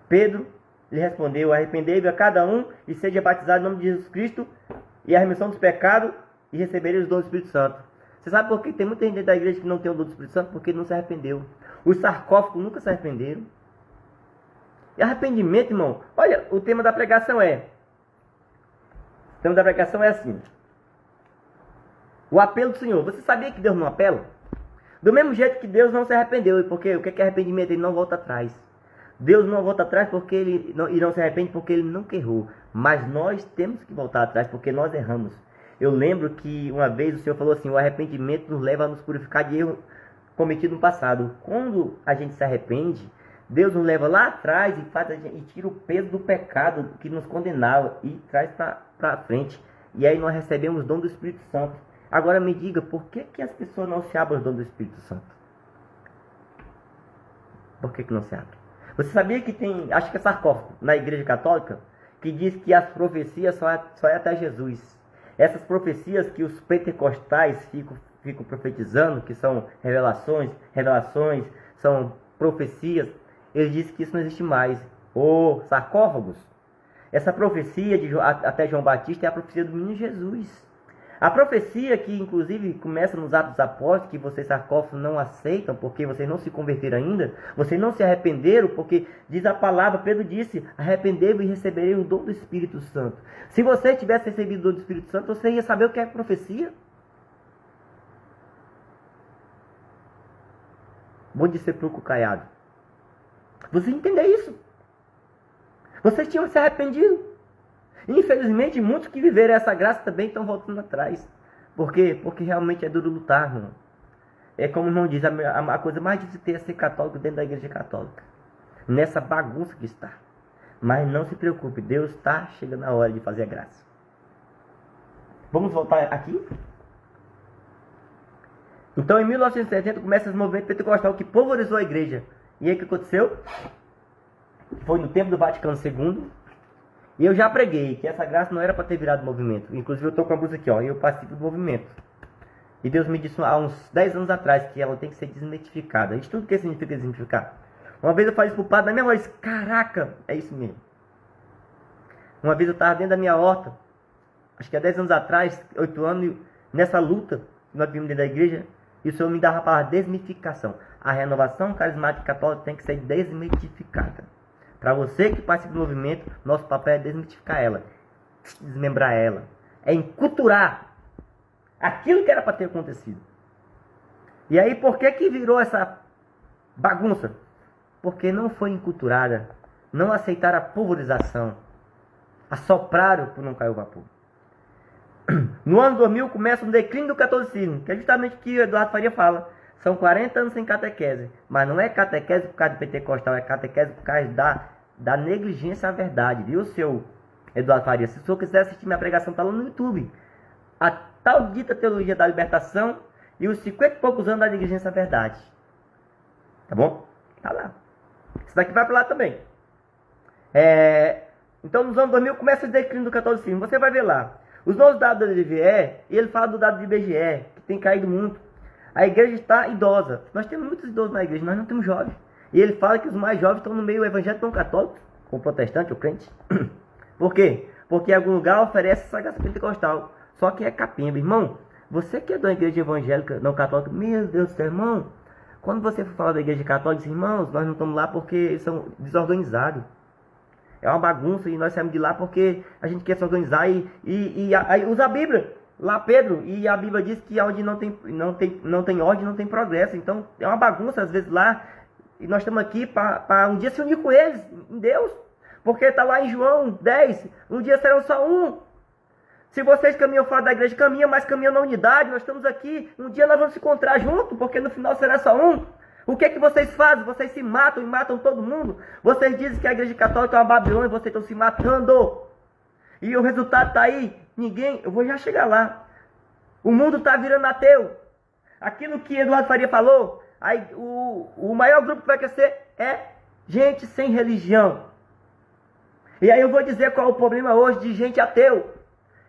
Pedro lhe respondeu, arrependei-vos a cada um e seja batizado em nome de Jesus Cristo e a remissão dos pecados e recebereis os dons do Espírito Santo. Você sabe por que tem muita gente da igreja que não tem o dom do Espírito Santo? Porque não se arrependeu. Os sarcófagos nunca se arrependeram. E arrependimento, irmão, olha, o tema da pregação é... O tema da pregação é assim. O apelo do Senhor. Você sabia que Deus não apela? Do mesmo jeito que Deus não se arrependeu. Porque o que é arrependimento? Ele não volta atrás. Deus não volta atrás porque ele não se arrepende porque ele nunca errou. Mas nós temos que voltar atrás porque nós erramos. Eu lembro que uma vez o Senhor falou assim, o arrependimento nos leva a nos purificar de erro cometido no passado. Quando a gente se arrepende, Deus nos leva lá atrás e tira o peso do pecado que nos condenava e traz para frente. E aí nós recebemos o dom do Espírito Santo. Agora me diga, por que as pessoas não se abrem ao dom do Espírito Santo? Por que não se abrem? Você sabia que tem, acho que é sarcófago, na Igreja Católica, que diz que as profecias só é até Jesus. Essas profecias que os pentecostais ficam profetizando, que são revelações, são profecias, eles dizem que isso não existe mais. Ou sarcófagos. Essa profecia até João Batista é a profecia do menino Jesus. A profecia que inclusive começa nos Atos dos Apóstolos, que vocês sarcófagos não aceitam, porque vocês não se converteram ainda, vocês não se arrependeram, porque diz a palavra, Pedro disse, arrependei-vos e recebereis o dom do Espírito Santo. Se você tivesse recebido o dom do Espírito Santo, você ia saber o que é profecia? Bom de sepulcro caiado. Você entender isso? Vocês tinham se arrependido. Infelizmente, muitos que viveram essa graça também estão voltando atrás. Por quê? Porque realmente é duro lutar, irmão. É como o irmão diz, a coisa mais difícil é ser católico dentro da igreja católica. Nessa bagunça que está. Mas não se preocupe, Deus está chegando a hora de fazer a graça. Vamos voltar aqui? Então, em 1970, começa esse movimento pentecostal que pulverizou a igreja. E aí o que aconteceu? Foi no tempo do Vaticano II. E eu já preguei que essa graça não era para ter virado movimento. Inclusive eu estou com a blusa aqui, ó. E eu participo do movimento. E Deus me disse há uns 10 anos atrás que ela tem que ser desmitificada. Isso tudo que significa desmitificar. Uma vez eu falei isso pro padre na minha voz. Caraca, é isso mesmo. Uma vez eu estava dentro da minha horta. Acho que há 10 anos atrás, 8 anos, nessa luta que nós vimos dentro da igreja. E o Senhor me dava a palavra desmitificação. A renovação carismática católica tem que ser desmitificada. Para você que participa do movimento, nosso papel é desmitificar ela, desmembrar ela, é enculturar aquilo que era para ter acontecido. E aí, por que virou essa bagunça? Porque não foi enculturada, não aceitaram a pulverização, assopraram por não cair o vapor. No ano 2000 começa um declínio do catolicismo, que é justamente o que o Eduardo Faria fala. São 40 anos sem catequese. Mas não é catequese por causa do pentecostal, é catequese por causa da negligência à verdade. Viu, seu Eduardo Faria? Se o senhor quiser assistir minha pregação, está lá no YouTube. A tal dita teologia da libertação e os 50 e poucos anos da negligência à verdade. Tá bom? Tá lá. Isso daqui vai para lá também. Então, nos anos 2000 começa o declínio do catolicismo. Você vai ver lá. Os novos dados da DVE, e ele fala do dado do IBGE, que tem caído muito. A igreja está idosa. Nós temos muitos idosos na igreja, nós não temos jovens. E ele fala que os mais jovens estão no meio evangélico, não católico, ou protestante, ou crente. Por quê? Porque em algum lugar oferece essa graça pentecostal. Só que é capimba. Irmão, você que é da igreja evangélica, não católica, meu Deus do céu, irmão. Quando você for falar da igreja católica, diz, irmãos, nós não estamos lá porque eles são desorganizados. É uma bagunça e nós saímos de lá porque a gente quer se organizar e usa a Bíblia. Lá Pedro, e a Bíblia diz que onde não tem ordem, não tem progresso. Então é uma bagunça às vezes lá. E nós estamos aqui para um dia se unir com eles, em Deus. Porque está lá em João 10, um dia serão só um. Se vocês caminham fora da igreja, caminham, mas caminham na unidade. Nós estamos aqui, um dia nós vamos se encontrar junto, porque no final será só um. O que é que vocês fazem? Vocês se matam e matam todo mundo. Vocês dizem que a igreja católica é uma Babilônia e vocês estão se matando. E o resultado está aí. Eu vou já chegar lá. O mundo está virando ateu. Aquilo que Eduardo Faria falou, aí, o maior grupo que vai crescer é gente sem religião. E aí eu vou dizer qual é o problema hoje de gente ateu.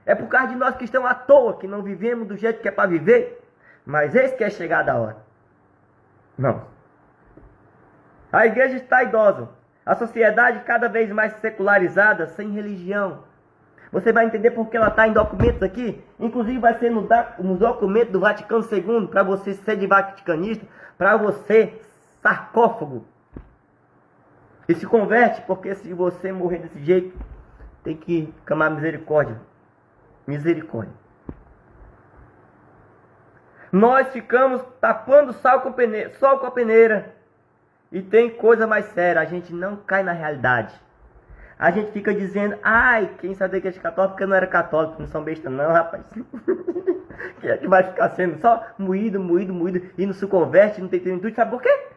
É por causa de nós que estamos à toa, que não vivemos do jeito que é para viver. Mas eis que é chegada a hora. Não. A igreja está idosa. A sociedade cada vez mais secularizada, sem religião. Você vai entender porque ela está em documentos aqui. Inclusive vai ser no documento do Vaticano II, para você ser de vaticanista, para você, sarcófago. E se converte, porque se você morrer desse jeito, tem que clamar misericórdia. Misericórdia. Nós ficamos tapando sol com a peneira. E tem coisa mais séria, a gente não cai na realidade. A gente fica dizendo, ai, quem sabe da igreja católica porque não era católico, não são besta não, rapaz. Quem é que vai ficar sendo só moído, e não se converte, não tem plenitude, sabe por quê?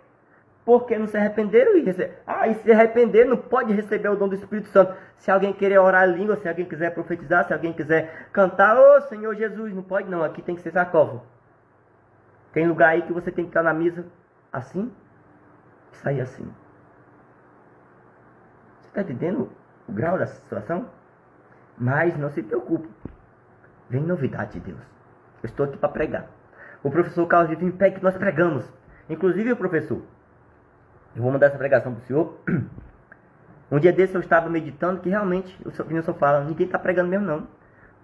Porque não se arrependeram e se arrepender não pode receber o dom do Espírito Santo. Se alguém querer orar em língua, se alguém quiser profetizar, se alguém quiser cantar, ô Senhor Jesus, não pode não, aqui tem que ser sarcófago. Tem lugar aí que você tem que estar na mesa assim, e sair assim. Você está entendendo o grau da situação? Mas não se preocupe. Vem novidade de Deus. Eu estou aqui para pregar. O professor Carlos Vivinho pede que nós pregamos. Inclusive o professor, eu vou mandar essa pregação para o senhor. Um dia desse eu estava meditando que realmente, o senhor fala, ninguém está pregando mesmo não.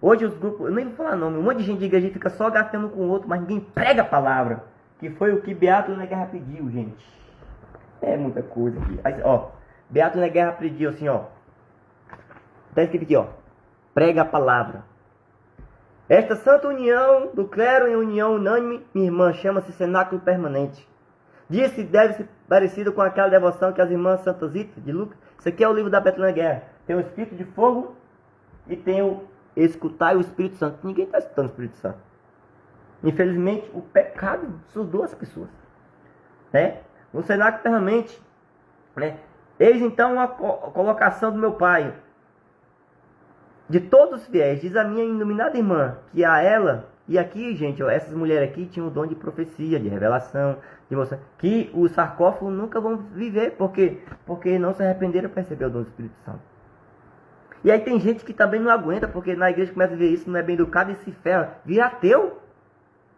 Hoje os grupos, eu nem vou falar nome, um monte de gente de igreja fica só gastando com o outro, mas ninguém prega a palavra. Que foi o que Beato na Guerra pediu, gente. É muita coisa aqui. Aí, ó, Beato na Guerra pediu assim, ó. Está escrito aqui, ó. Prega a palavra. Esta santa união do clero em união unânime, minha irmã, chama-se cenáculo permanente. Diz-se deve ser parecido com aquela devoção que as irmãs Santa Zita de Lucas. Isso aqui é o livro da Betlã Guerra. Tem o Espírito de Fogo e tem o Escutar o Espírito Santo. Ninguém está escutando o Espírito Santo. Infelizmente, o pecado surdou as pessoas. Né? O cenáculo permanente. Né? Eis então a colocação do meu pai. De todos os fiéis, diz a minha iluminada irmã, que a ela, e aqui, gente, ó, essas mulheres aqui tinham o dom de profecia, de revelação, de emoção, que os sarcófagos nunca vão viver, porque não se arrependeram para receber o dom do Espírito Santo. E aí tem gente que também não aguenta, porque na igreja começa a ver isso, não é bem educado e se ferra, vira ateu.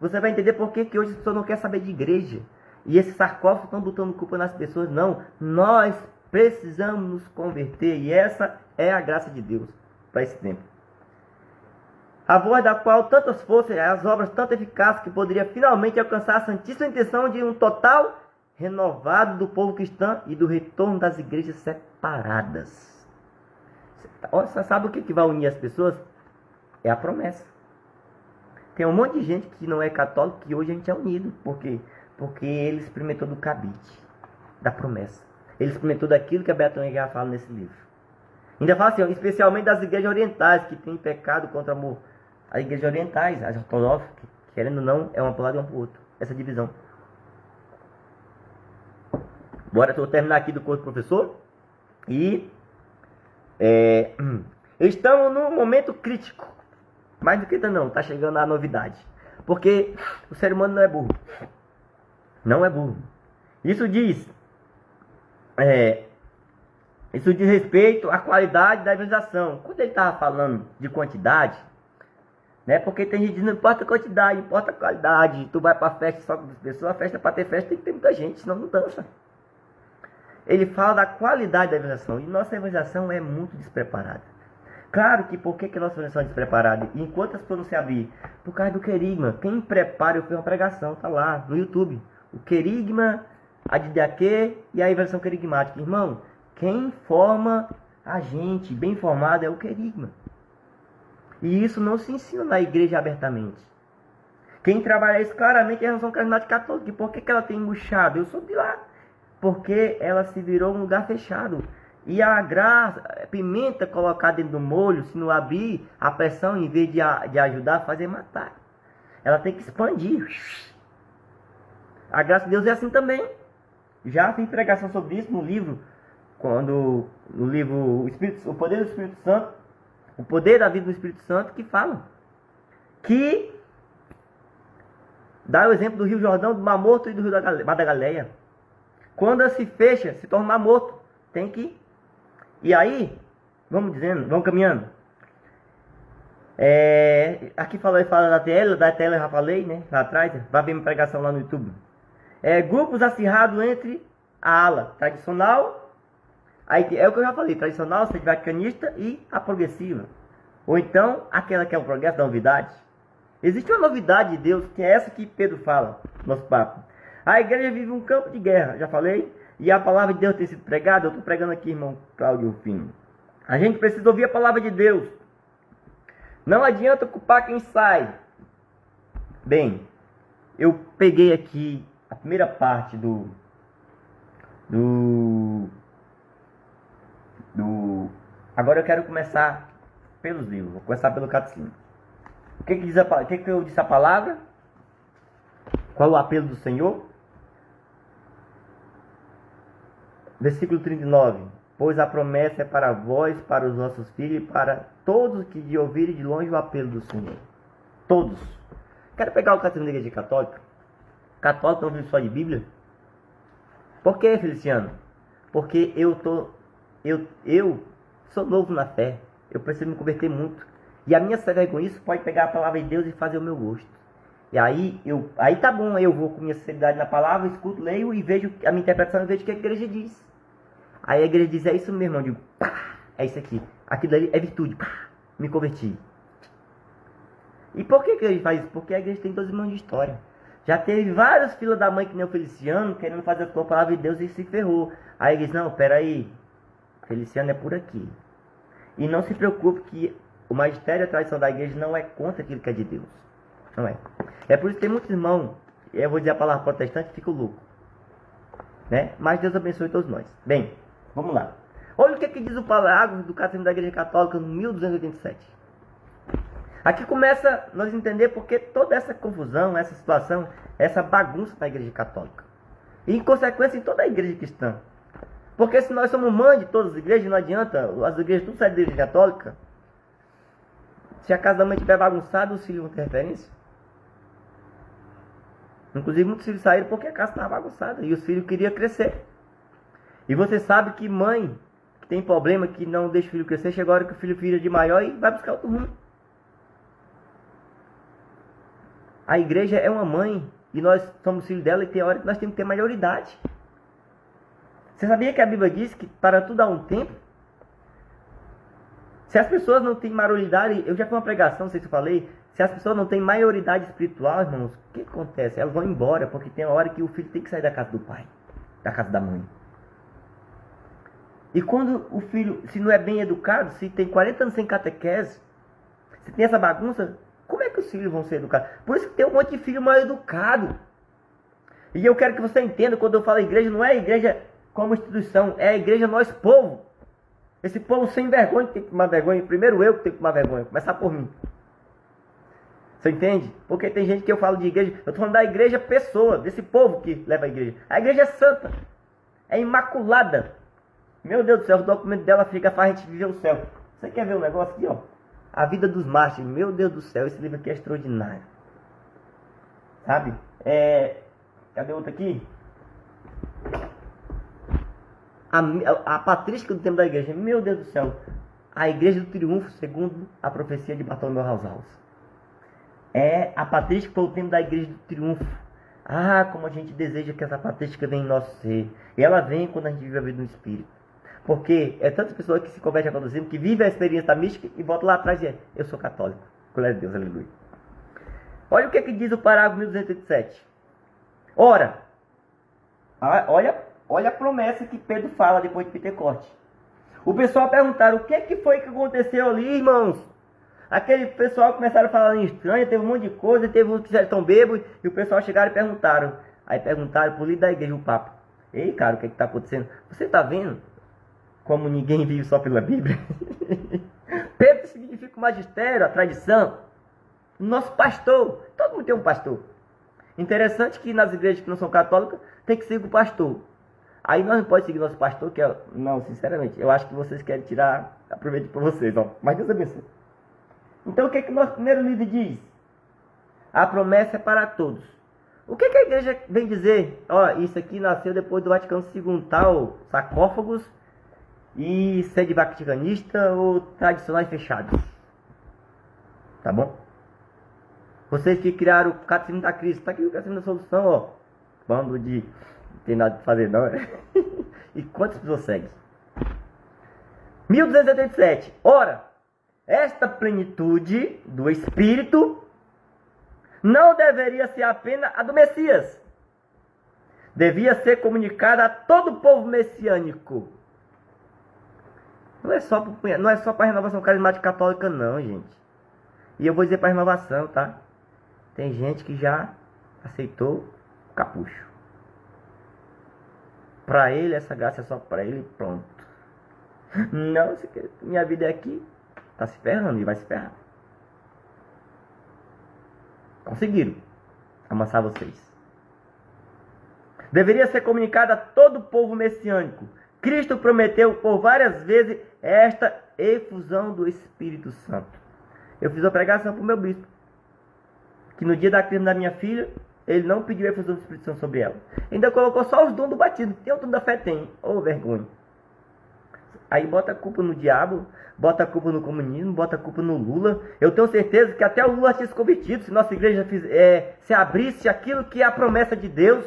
Você vai entender por que hoje as pessoas não querem saber de igreja. E esses sarcófagos estão botando culpa nas pessoas. Não, nós precisamos nos converter, e essa é a graça de Deus para esse tempo. A voz da qual tantas forças, as obras tanto eficazes que poderia finalmente alcançar a santíssima intenção de um total renovado do povo cristão e do retorno das igrejas separadas. Você sabe o que vai unir as pessoas? É a promessa. Tem um monte de gente que não é católico que hoje a gente é unido. Por quê? Porque ele experimentou do cabide, da promessa. Ele experimentou daquilo que a Beatriz Guerra fala nesse livro. Ainda fala assim, especialmente das igrejas orientais, que têm pecado contra o amor. As igrejas orientais, as ortodoxas, querendo ou não, é uma para um lado e uma para o outro. Essa divisão. Bora, eu vou terminar aqui do curso do professor. E estamos num momento crítico. Mais do que ainda não, está chegando a novidade. Porque o ser humano não é burro. Não é burro. Isso diz respeito à qualidade da evangelização. Quando ele estava falando de quantidade, né? Porque tem gente que não importa a quantidade, importa a qualidade. Tu vai para a festa só com as pessoas, a festa para ter festa tem que ter muita gente, senão não dança. Ele fala da qualidade da evangelização. E nossa evangelização é muito despreparada. Claro que por que a nossa evangelização é despreparada? E enquanto as pessoas não se abrir? Por causa do querigma. Quem prepara, eu fiz uma pregação, tá lá no YouTube. O querigma, a didaquê e a evangelização querigmática. Irmão, quem forma a gente bem formado é o querigma. E isso não se ensina na igreja abertamente. Quem trabalha isso claramente é a Revolução Carismática Católica. E por que ela tem embuchado? Eu sou de lá. Porque ela se virou um lugar fechado. E a graça, a pimenta colocada dentro do molho, se não abrir, a pressão, em vez de ajudar, fazer matar. Ela tem que expandir. A graça de Deus é assim também. Já fiz pregação sobre isso no livro, O Poder do Espírito Santo, o poder da vida do Espírito Santo, que fala que dá o exemplo do Rio Jordão, do Mar Morto e do Rio da Galileia. Quando ela se fecha, se torna Mar Morto. Tem que... E aí, vamos caminhando. Aqui fala da tela eu já falei, né? Lá atrás, vai ver minha pregação lá no YouTube. Grupos acirrados entre a ala tradicional, aí é o que eu já falei, tradicional, vaticanista e a progressiva. Ou então, aquela que é o progresso da novidade. Existe uma novidade de Deus, que é essa que Pedro fala no nosso papo. A igreja vive um campo de guerra, já falei. E a palavra de Deus tem sido pregada. Eu estou pregando aqui, irmão Cláudio Rufino. A gente precisa ouvir a palavra de Deus. Não adianta culpar quem sai. Bem, eu peguei aqui a primeira parte do Agora eu quero começar pelos livros. Vou começar pelo catecismo. O que diz que eu disse a palavra? Qual o apelo do Senhor? Versículo 39. Pois a promessa é para vós, para os vossos filhos e para todos que de ouvirem de longe o apelo do Senhor. Todos. Quero pegar o catecismo da Igreja Católica. Católico não vive só de Bíblia. Por que, Feliciano? Porque eu sou novo na fé. Eu preciso me converter muito. E a minha fé com isso pode pegar a palavra de Deus e fazer o meu gosto. E aí tá bom, eu vou com minha sinceridade na palavra, escuto, leio e vejo a minha interpretação e vejo o que a igreja diz. Aí a igreja diz, é isso mesmo, eu digo, pá, é isso aqui. Aquilo ali é virtude, pá, me converti. E por que a igreja faz isso? Porque a igreja tem 12 irmãos de história. Já teve vários filhos da mãe que nem o Feliciano, querendo fazer a palavra de Deus e se ferrou. Aí ele diz, não, peraí, Feliciano é por aqui. E não se preocupe que o magistério e a tradição da igreja não é contra aquilo que é de Deus. Não é. É por isso que tem muitos irmãos, eu vou dizer a palavra protestante, fica louco. Né? Mas Deus abençoe todos nós. Bem, vamos lá. Olha o que diz o parágrafo do Catecismo da Igreja Católica no 1287. Aqui começa nós entender porque toda essa confusão, essa situação, essa bagunça na Igreja Católica. E em consequência em toda a Igreja cristã. Porque se nós somos mãe de todas as igrejas, não adianta, as igrejas tudo saem da Igreja Católica. Se a casa da mãe estiver bagunçada, os filhos vão ter referência. Inclusive muitos filhos saíram porque a casa estava bagunçada e os filhos queriam crescer. E você sabe que mãe que tem problema, que não deixa o filho crescer, chega a hora que o filho vira de maior e vai buscar outro rumo. A igreja é uma mãe e nós somos filhos dela e tem hora que nós temos que ter maioridade. Você sabia que a Bíblia diz que para tudo há um tempo? Se as pessoas não têm maioridade, eu já fiz uma pregação, não sei se eu falei, se as pessoas não têm maioridade espiritual, irmãos, o que acontece? Elas vão embora, porque tem uma hora que o filho tem que sair da casa do pai, da casa da mãe. E quando o filho, se não é bem educado, se tem 40 anos sem catequese, se tem essa bagunça, como é que os filhos vão ser educados? Por isso que tem um monte de filho mal educado. E eu quero que você entenda, quando eu falo igreja, não é a igreja como instituição, é a igreja nós povo. Esse povo sem vergonha tem que tomar vergonha. Primeiro eu que tenho que tomar vergonha. Começar por mim. Você entende? Porque tem gente que eu falo de igreja. Eu estou falando da igreja pessoa. Desse povo que leva a igreja. A igreja é santa. É imaculada. Meu Deus do céu. O documento dela fica para a gente viver o céu. Você quer ver um negócio aqui, ó? A vida dos mártires. Meu Deus do céu. Esse livro aqui é extraordinário. Sabe? Cadê outro aqui? A patrística do tempo da igreja. Meu Deus do céu. A igreja do triunfo, segundo a profecia de Bartolomeu Rausals. É a patrística pelo tempo da igreja do triunfo. Ah, como a gente deseja que essa patrística venha em nosso ser. E ela vem quando a gente vive a vida no Espírito. Porque é tantas pessoas que se convertem a catecismo, que vivem a experiência da mística e voltam lá atrás e dizem, eu sou católico. Glória a Deus, aleluia. Olha o que diz o parágrafo 1287. Ora, olha a promessa que Pedro fala depois de Pentecoste. O pessoal perguntaram, o que foi que aconteceu ali, irmãos? Aquele pessoal começaram a falar em estranho, teve um monte de coisa, teve uns que já estão bêbados, e o pessoal chegaram e perguntaram. Aí perguntaram pro líder da igreja, o Papa. Ei, cara, o que está acontecendo? Você está vendo como ninguém vive só pela Bíblia? Pedro significa o magistério, a tradição. Nosso pastor, todo mundo tem um pastor. Interessante que nas igrejas que não são católicas, tem que seguir o pastor. Aí nós não podemos seguir nosso pastor, que é... Não, sinceramente, eu acho que vocês querem tirar aproveito para vocês, ó. Mas Deus abençoe. Então o que o nosso primeiro líder diz? A promessa é para todos. O que a igreja vem dizer? Ó, isso aqui nasceu depois do Vaticano II, tal, sarcófagos e sede vaticanista ou tradicionais fechados. Tá bom? Vocês que criaram o Catecismo da Cristo, tá aqui o Catecismo da Solução, ó. Bando de... Não tem nada de fazer não, é? E quantas pessoas seguem? 1287. Ora, esta plenitude do Espírito não deveria ser apenas a do Messias. Devia ser comunicada a todo o povo messiânico. Não é só para a renovação carismática católica, não, gente. E eu vou dizer para a renovação, tá? Tem gente que já aceitou o capucho. Para ele, essa graça é só para ele e pronto. Não, minha vida é aqui. Tá se ferrando e vai se ferrar. Conseguiram amassar vocês. Deveria ser comunicado a todo o povo messiânico. Cristo prometeu por várias vezes esta efusão do Espírito Santo. Eu fiz uma pregação para o meu bispo, que no dia da crisma da minha filha, ele não pediu a efusão do Espírito Santo sobre ela. Ainda colocou só os dons do batismo. Tem o dom da fé? Tem. Ô, vergonha. Aí bota a culpa no diabo, bota a culpa no comunismo, bota a culpa no Lula. Eu tenho certeza que até o Lula tinha se convertido se nossa igreja se abrisse aquilo que é a promessa de Deus.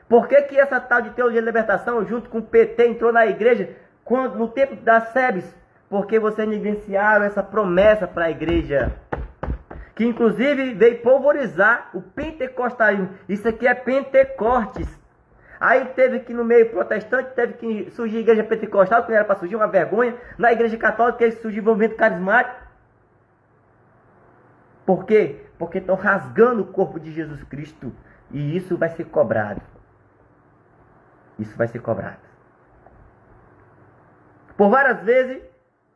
Por que essa tal de teologia de libertação, junto com o PT, entrou na igreja no tempo das SEBs? Porque vocês negligenciaram essa promessa para a igreja. Que inclusive veio pulverizar o pentecostalismo. Isso aqui é Pentecostes. Aí teve que no meio protestante, teve que surgir a igreja pentecostal, que não era para surgir, uma vergonha. Na igreja católica, teve que surgir o movimento carismático. Por quê? Porque estão rasgando o corpo de Jesus Cristo. E isso vai ser cobrado. Isso vai ser cobrado. Por várias vezes,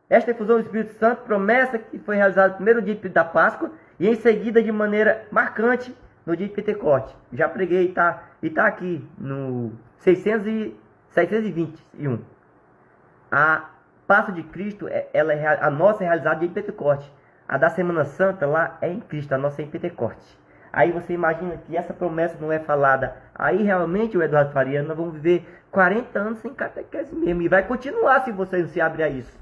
esta efusão do Espírito Santo, promessa que foi realizada no primeiro dia da Páscoa e em seguida de maneira marcante no dia de Pentecostes. Já preguei e tá aqui no 621. A Páscoa de Cristo, a nossa é realizada no dia de Pentecostes. A da Semana Santa lá é em Cristo, a nossa é em Pentecostes. Aí você imagina que essa promessa não é falada. Aí realmente, o Eduardo Faria, nós vamos viver 40 anos sem catequese mesmo. E vai continuar se vocês não se abrem a isso.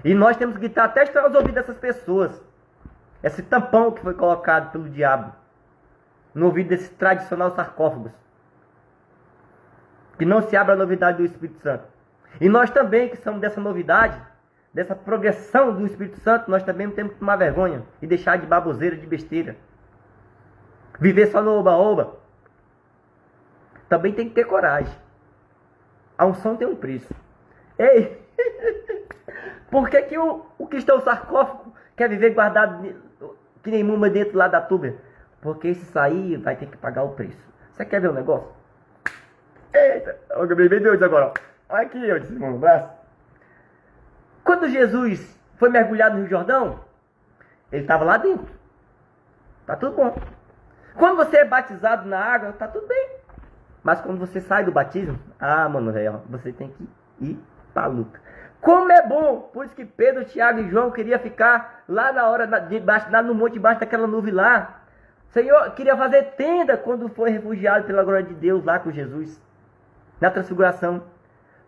E nós temos que gritar até estourar os ouvidos dessas pessoas. Esse tampão que foi colocado pelo diabo no ouvido desses tradicionais sarcófagos. Que não se abre a novidade do Espírito Santo. E nós também, que somos dessa novidade, dessa progressão do Espírito Santo, nós também temos que tomar vergonha e deixar de baboseira, de besteira. Viver só no oba-oba. Também tem que ter coragem. A unção tem um preço. Ei! Por que o cristão sarcófago quer viver guardado que nem muma dentro lá da túbia? Porque se sair vai ter que pagar o preço. Você quer ver o negócio? Eita! Olha o Gabriel Deus agora. Olha aqui, eu disse, irmão, no braço. Quando Jesus foi mergulhado no Rio Jordão, ele estava lá dentro. Tá tudo bom. Quando você é batizado na água, tá tudo bem. Mas quando você sai do batismo, mano, velho, você tem que ir pra luta. Como é bom! Por isso que Pedro, Tiago e João queriam ficar lá na hora, lá no monte, debaixo daquela nuvem lá. O Senhor queria fazer tenda quando foi refugiado pela glória de Deus lá com Jesus. Na transfiguração.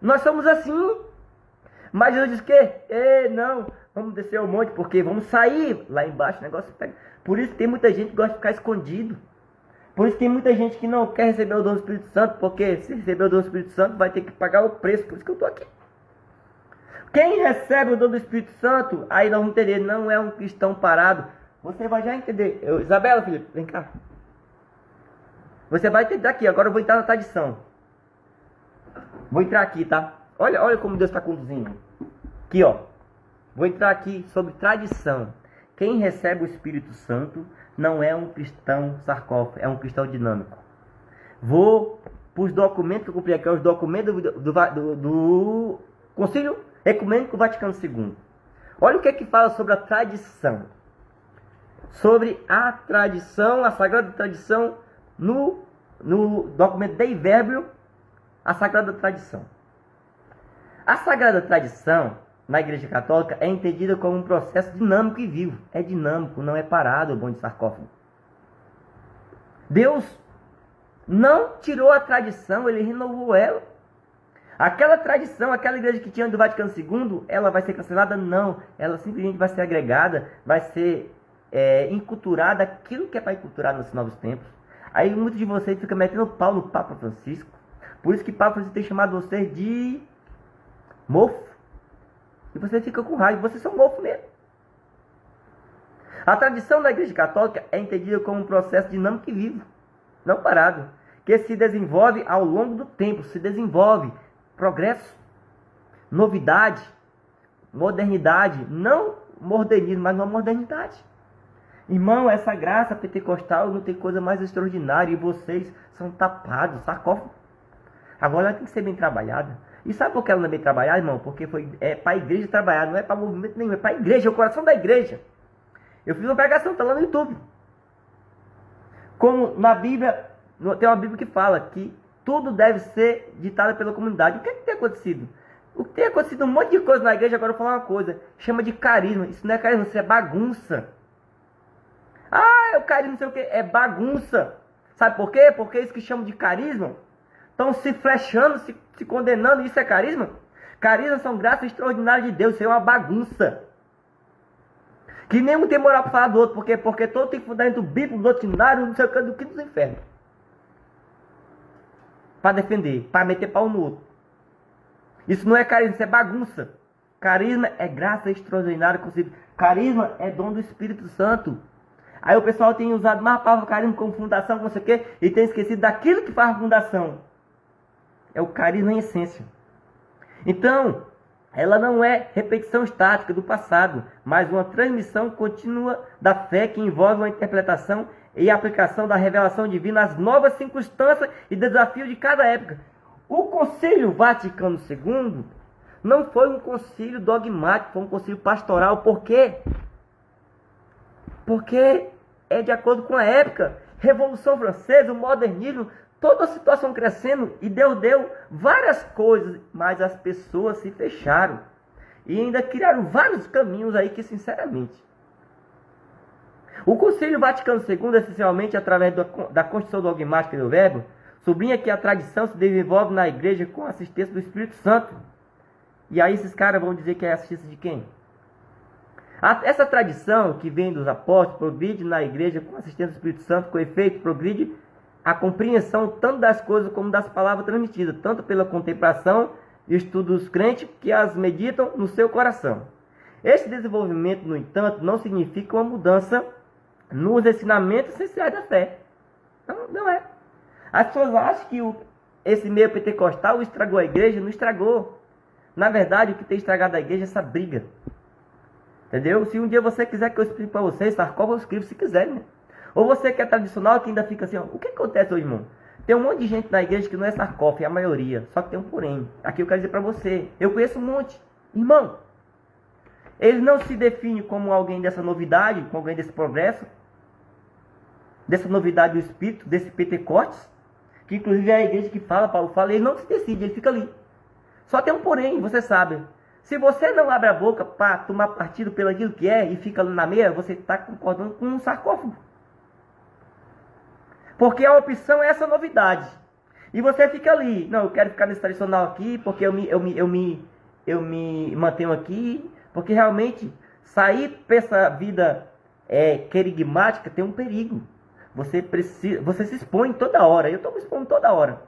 Nós somos assim. Mas Jesus disse que, não, vamos descer ao monte, porque vamos sair lá embaixo, o negócio pega. Por isso tem muita gente que gosta de ficar escondido. Por isso tem muita gente que não quer receber o dom do Espírito Santo, porque se receber o dom do Espírito Santo vai ter que pagar o preço, por isso que eu estou aqui. Quem recebe o dom do Espírito Santo, aí nós vamos entender, não é um cristão parado. Você vai já entender. Isabela, filho, vem cá. Você vai entender aqui, agora eu vou entrar na tradição. Vou entrar aqui, tá? Olha como Deus está conduzindo. Aqui, ó. Vou entrar aqui sobre tradição. Quem recebe o Espírito Santo não é um cristão sarcófago, é um cristão dinâmico. Vou para os documentos que eu comprei aqui, os documentos do Concílio Ecumênico Vaticano II. Olha o que é que fala sobre a tradição. Sobre a tradição, a sagrada tradição, no documento Dei Verbio, a sagrada tradição. A sagrada tradição, na Igreja Católica, é entendida como um processo dinâmico e vivo. É dinâmico, não é parado o bonde sarcófago. Deus não tirou a tradição, ele renovou ela. Aquela tradição, aquela igreja que tinha do Vaticano II, ela vai ser cancelada? Não. Ela simplesmente vai ser agregada, vai ser enculturada, aquilo que é para enculturar nos novos tempos. Aí muitos de vocês ficam metendo pau no Papa Francisco. Por isso que Papa Francisco tem chamado vocês de mofo. E você fica com raiva, você só mofo mesmo. A tradição da Igreja Católica é entendida como um processo dinâmico e vivo, não parado, que se desenvolve ao longo do tempo, se desenvolve, progresso, novidade, modernidade, não modernismo, mas uma modernidade. Irmão, essa graça pentecostal não tem coisa mais extraordinária e vocês são tapados, sarcófagos. Agora ela tem que ser bem trabalhada. E sabe por que ela não é bem trabalhada, irmão? Porque é para a igreja trabalhar, não é para movimento nenhum, é para a igreja, é o coração da igreja. Eu fiz uma pregação, está lá no YouTube. Como na Bíblia, tem uma Bíblia que fala que tudo deve ser ditado pela comunidade. O que tem acontecido? O que tem acontecido um monte de coisa na igreja, agora eu vou falar uma coisa. Chama de carisma. Isso não é carisma, isso é bagunça. Ah, é o carisma, não sei o que. É bagunça. Sabe por quê? Porque isso que chamam de carisma estão se flechando, se condenando. Isso é carisma? Carisma são graças extraordinárias de Deus. Isso é uma bagunça. Que nenhum tem moral para falar do outro. Porque todo tem que fundar entre o bíblico, do doutrinário, não sei o que, do que dos infernos. Para defender, para meter pau no outro. Isso não é carisma, isso é bagunça. Carisma é graça extraordinária. Carisma é dom do Espírito Santo. Aí o pessoal tem usado mais a palavra carisma como fundação, não sei o quê, e tem esquecido daquilo que faz a fundação. É o carisma em essência. Então, ela não é repetição estática do passado, mas uma transmissão contínua da fé que envolve uma interpretação e aplicação da revelação divina às novas circunstâncias e desafios de cada época. O Concílio Vaticano II não foi um concílio dogmático, foi um concílio pastoral. Por quê? Porque é de acordo com a época. Revolução Francesa, o modernismo, toda a situação crescendo, e Deus deu várias coisas, mas as pessoas se fecharam. E ainda criaram vários caminhos aí que, sinceramente... O Concílio Vaticano II, essencialmente através da Constituição Dogmática do Verbo, sublinha que a tradição se desenvolve na igreja com a assistência do Espírito Santo. E aí esses caras vão dizer que é a assistência de quem? Essa tradição que vem dos apóstolos progride na igreja com a assistência do Espírito Santo, com efeito progride a compreensão tanto das coisas como das palavras transmitidas, tanto pela contemplação e estudo dos crentes que as meditam no seu coração. Este desenvolvimento, no entanto, não significa uma mudança nos ensinamentos essenciais da fé. Não é. As pessoas acham que esse meio pentecostal estragou a igreja. Não estragou. Na verdade, o que tem estragado a igreja é essa briga. Entendeu? Se um dia você quiser que eu explique para vocês, sarcófago eu escrevo se quiser, né? Ou você que é tradicional, que ainda fica assim, ó, o que acontece hoje, irmão? Tem um monte de gente na igreja que não é sarcófago, é a maioria. Só que tem um porém. Aqui eu quero dizer para você, eu conheço um monte. Irmão, eles não se definem como alguém dessa novidade, como alguém desse progresso, dessa novidade do Espírito, desse Pentecostes, que inclusive é a igreja que fala, Paulo fala, ele não se decide, ele fica ali. Só tem um porém, você sabe. Se você não abre a boca para tomar partido pelo aquilo que é e fica ali na meia, você está concordando com um sarcófago. Porque a opção é essa novidade. E você fica ali, não, eu quero ficar nesse tradicional aqui, porque eu me mantenho aqui, porque realmente sair para essa vida querigmática tem um perigo. Você se expõe toda hora. Eu estou me expondo toda hora.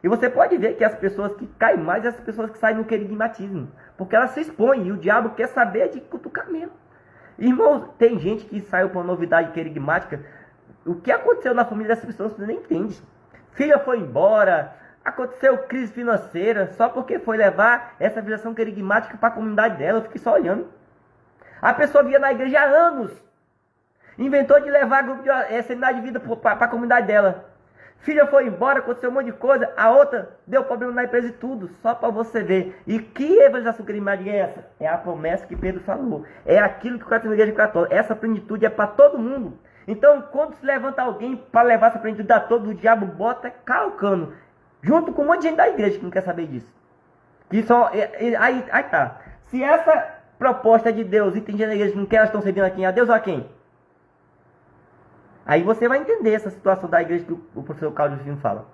E você pode ver que as pessoas que caem mais são as pessoas que saem no querigmatismo. Porque elas se expõem e o diabo quer saber de cutucar mesmo. Irmãos, tem gente que saiu para uma novidade querigmática. O que aconteceu na família dessas pessoas você nem entende. Filha foi embora, aconteceu crise financeira, só porque foi levar essa visão querigmática para a comunidade dela. Eu fiquei só olhando. A pessoa via na igreja há anos. Inventou de levar grupo de seminário de vida para a comunidade dela. Filha foi embora, aconteceu um monte de coisa. A outra deu problema na empresa e tudo. Só para você ver. E que evangelização querigmática é essa? É a promessa que Pedro falou. É aquilo que o catecismo da Igreja Católica. Essa plenitude é para todo mundo. Então, quando se levanta alguém para levar essa plenitude a todo, o diabo bota calcando. Junto com um monte de gente da igreja que não quer saber disso. Que só, aí tá. Se essa proposta é de Deus e tem gente da igreja que não quer, elas estão servindo a quem? A Deus ou a quem? Aí você vai entender essa situação da igreja que o professor Cláudio Filho fala.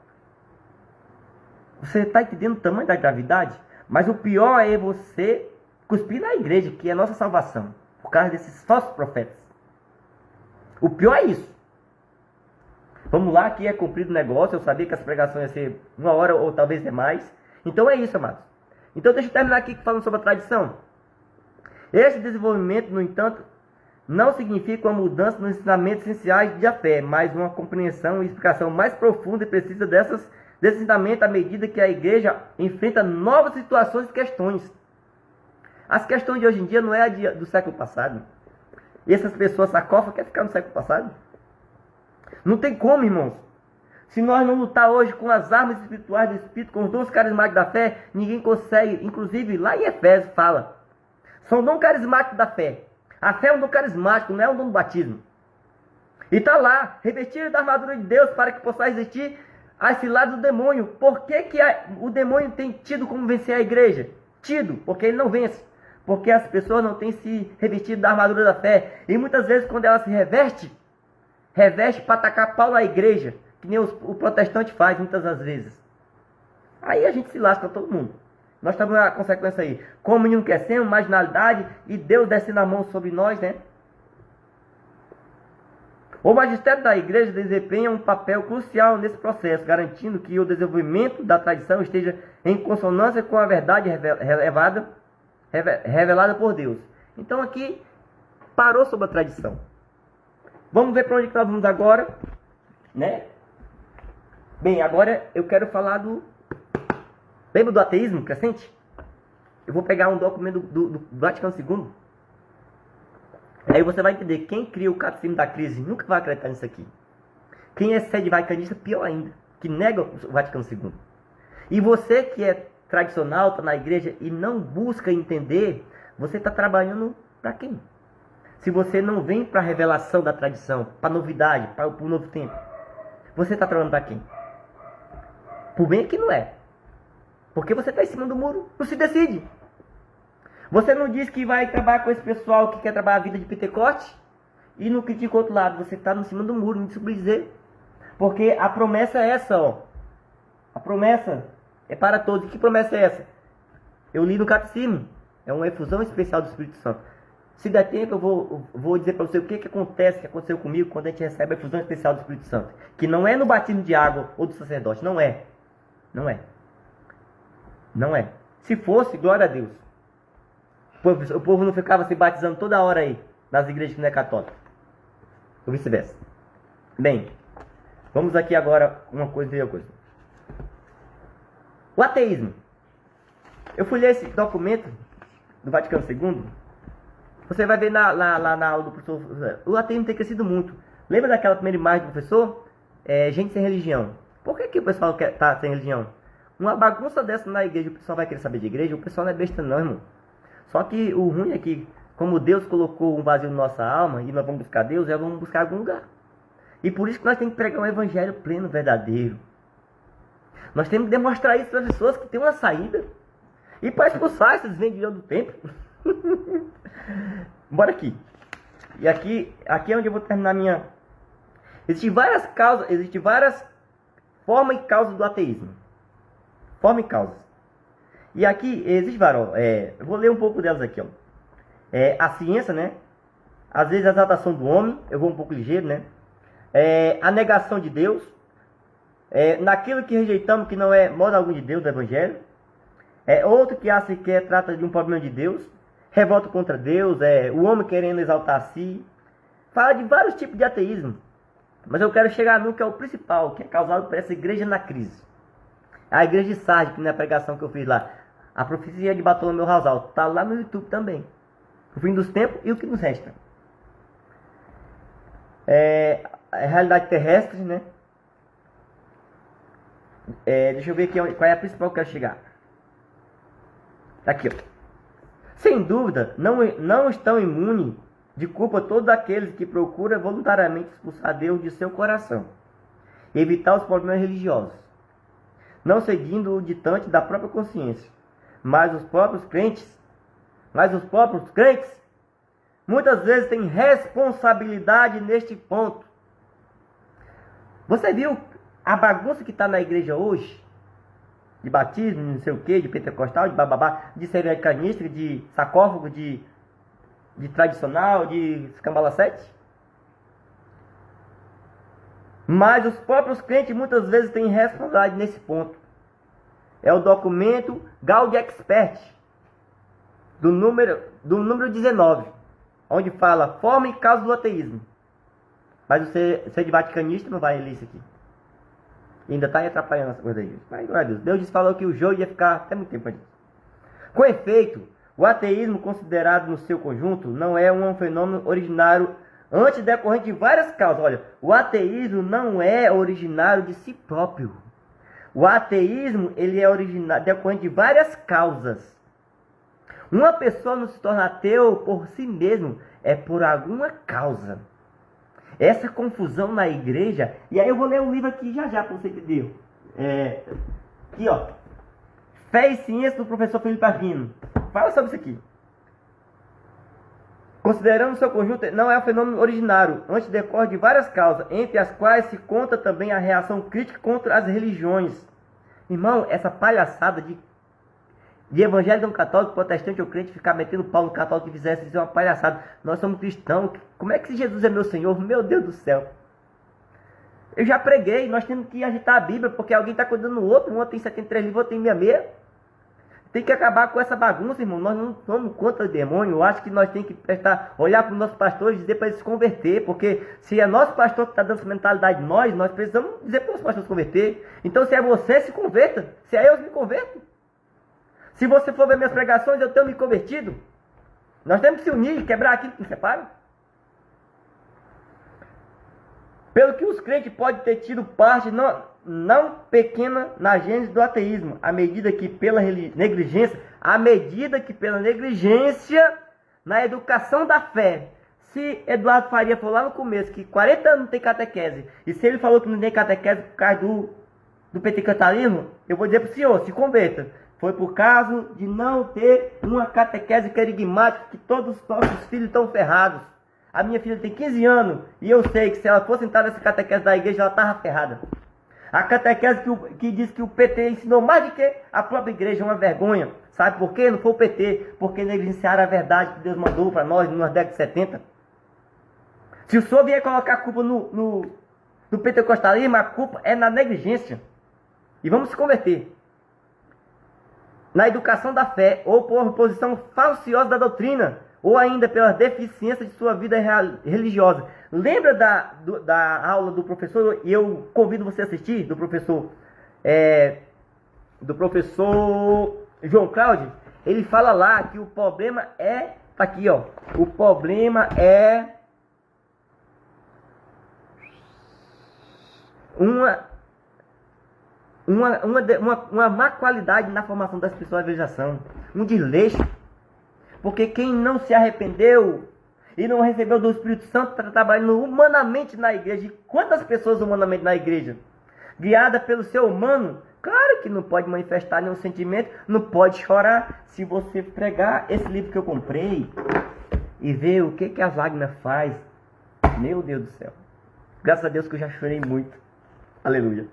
Você está entendendo o tamanho da gravidade? Mas o pior é você cuspir na igreja, que é a nossa salvação. Por causa desses falsos profetas. O pior é isso. Vamos lá, que é cumprido o negócio. Eu sabia que as pregações iam ser 1 hora ou talvez é mais. Então é isso, amados. Então deixa eu terminar aqui falando sobre a tradição. Este desenvolvimento, no entanto, não significa uma mudança nos ensinamentos essenciais da fé, mas uma compreensão e explicação mais profunda e precisa desse ensinamento à medida que a igreja enfrenta novas situações e questões. As questões de hoje em dia não é a do século passado. E essas pessoas sarcófagas querem ficar no século passado? Não tem como, irmãos. Se nós não lutar hoje com as armas espirituais do Espírito, com os dons carismáticos da fé, ninguém consegue. Inclusive, lá em Efésios fala, são dons carismáticos da fé. A fé é um dom carismático, não é um dom do batismo. E está lá, revestido da armadura de Deus para que possa resistir às ciladas do demônio. Por que o demônio tem tido como vencer a igreja? Tido, porque ele não vence. Porque as pessoas não têm se revestido da armadura da fé. E muitas vezes quando ela se reveste para atacar pau na igreja, que nem o protestante faz muitas das vezes. Aí a gente se lasca todo mundo. Nós estamos na consequência aí. Como não crescemos, marginalidade e Deus descendo a mão sobre nós, né? O magistério da igreja desempenha um papel crucial nesse processo, garantindo que o desenvolvimento da tradição esteja em consonância com a verdade revelada por Deus. Então aqui parou sobre a tradição. Vamos ver para onde que nós vamos agora, né? Bem, agora eu quero falar do... Lembra do ateísmo crescente? Eu vou pegar um documento do Vaticano II. Aí você vai entender, quem cria o catecismo da crise nunca vai acreditar nisso aqui. Quem é sede vaticanista, pior ainda, que nega o Vaticano II. E você que é tradicional, está na igreja e não busca entender, você está trabalhando para quem? Se você não vem para a revelação da tradição, para a novidade, para o novo tempo, você está trabalhando para quem? Por bem que não é. Porque você está em cima do muro, não se decide. Você não diz que vai trabalhar com esse pessoal que quer trabalhar a vida de Pentecoste e não critica o outro lado. Você está em cima do muro, não soube dizer. Porque a promessa é essa, ó. A promessa é para todos. Que promessa é essa? Eu li no catecismo. É uma efusão especial do Espírito Santo. Se der tempo, eu vou dizer para você o que acontece, que aconteceu comigo quando a gente recebe a efusão especial do Espírito Santo. Que não é no batismo de água ou do sacerdote. Não é. Não é. Não é. Se fosse, glória a Deus. O povo não ficava se batizando toda hora aí, nas igrejas que não é católica. Ou vice-versa. Bem, vamos aqui agora uma coisa e outra coisa. O ateísmo. Eu fui ler esse documento do Vaticano II. Você vai ver na aula do professor. O ateísmo tem crescido muito. Lembra daquela primeira imagem do professor? Gente sem religião. Por que o pessoal está sem religião? Uma bagunça dessa na igreja, o pessoal vai querer saber de igreja? O pessoal não é besta não, irmão. Só que o ruim é que, como Deus colocou um vazio na nossa alma, e nós vamos buscar Deus, já vamos buscar algum lugar. E por isso que nós temos que pregar um evangelho pleno, verdadeiro. Nós temos que demonstrar isso para as pessoas que tem uma saída. E para expulsar esses vendilhões do templo. Bora aqui. E aqui é onde eu vou terminar minha... Existem várias causas, existem várias formas e causas do ateísmo. Forma e causas. E aqui existe várias. Eu vou ler um pouco delas aqui, ó. A ciência, né? Às vezes a exaltação do homem. Eu vou um pouco ligeiro, né? A negação de Deus. Naquilo que rejeitamos que não é modo algum de Deus, do Evangelho. Outro que acha que trata de um problema de Deus. Revolta contra Deus. O homem querendo exaltar a si. Fala de vários tipos de ateísmo. Mas eu quero chegar no que é o principal, que é causado por essa igreja na crise. A igreja de Sardes, que na pregação que eu fiz lá. A profecia de Bartolomeu Rasal. Está lá no YouTube também. O fim dos tempos e o que nos resta. A realidade terrestre, né? Deixa eu ver aqui qual é a principal que eu quero chegar. Aqui, ó. Sem dúvida, não estão imunes de culpa todos aqueles que procuram voluntariamente expulsar Deus de seu coração. E evitar os problemas religiosos. Não seguindo o ditante da própria consciência. Mas os próprios crentes, muitas vezes têm responsabilidade neste ponto. Você viu a bagunça que está na igreja hoje? De batismo, não sei o que, de pentecostal, de bababá, de seriacanista, de sarcófago, de tradicional, de escambalacete? Mas os próprios crentes muitas vezes têm responsabilidade nesse ponto. É o documento Gaudium Expert. do número 19, onde fala forma e causa do ateísmo. Mas você de vaticanista não vai ler isso aqui. Ainda está atrapalhando essa coisa aí. Mas, glória a Deus. Deus falou que o jogo ia ficar até muito tempo ali. Com efeito, o ateísmo considerado no seu conjunto não é um fenômeno originário antes decorrente de várias causas. Olha, o ateísmo não é originário de si próprio. O ateísmo ele é originário decorrente de várias causas. Uma pessoa não se torna ateu por si mesmo, é por alguma causa. Essa confusão na igreja, e aí eu vou ler um livro aqui já para você entender. Aqui ó, Fé e Ciência do professor Felipe Aquino. Fala sobre isso aqui. Considerando seu conjunto, não é um fenômeno originário, antes decorre de várias causas, entre as quais se conta também a reação crítica contra as religiões. Irmão, essa palhaçada de evangélico, católico, protestante ou crente ficar metendo pau no católico que fizesse isso é uma palhaçada. Nós somos cristãos. Como é que Jesus é meu Senhor? Meu Deus do céu. Eu já preguei, nós temos que agitar a Bíblia, porque alguém está cuidando do outro. Um tem 73 livros, outro tem 66. Tem que acabar com essa bagunça, irmão. Nós não somos contra o demônio. Eu acho que nós temos que olhar para os nossos pastores e dizer para eles se converter. Porque se é nosso pastor que está dando essa mentalidade de nós precisamos dizer para os pastores se converter. Então se é você, se converta. Se é eu, me converto. Se você for ver minhas pregações, eu tenho me convertido. Nós temos que se unir e quebrar aquilo que nos separa. Pelo que os crentes podem ter tido parte não pequena na gênese do ateísmo, à medida que pela negligência na educação da fé. Se Eduardo Faria falou lá no começo que 40 anos não tem catequese, e se ele falou que não tem catequese por causa do pentecostalismo, eu vou dizer para o senhor, se converta. Foi por causa de não ter uma catequese querigmática que todos os nossos filhos estão ferrados. A minha filha tem 15 anos e eu sei que se ela fosse entrar nessa catequese da igreja, ela estava ferrada. A catequese que diz que o PT ensinou mais do que a própria igreja é uma vergonha. Sabe por quê? Não foi o PT, porque negligenciaram a verdade que Deus mandou para nós na década de 70. Se o senhor vier colocar a culpa no pentecostalismo, a culpa é na negligência. E vamos se converter. Na educação da fé, ou por posição falciosa da doutrina, ou ainda pela deficiência de sua vida religiosa. Lembra da aula do professor, e eu convido você a assistir, do professor João Cláudio? Ele fala lá que o problema tá aqui ó, o problema é uma má qualidade na formação das pessoas de evangelização, um desleixo. Porque quem não se arrependeu e não recebeu do Espírito Santo está trabalhando humanamente na igreja. E quantas pessoas humanamente na igreja? Guiada pelo ser humano, claro que não pode manifestar nenhum sentimento, não pode chorar. Se você pregar esse livro que eu comprei e ver o que as lágrimas faz, meu Deus do céu. Graças a Deus que eu já chorei muito. Aleluia.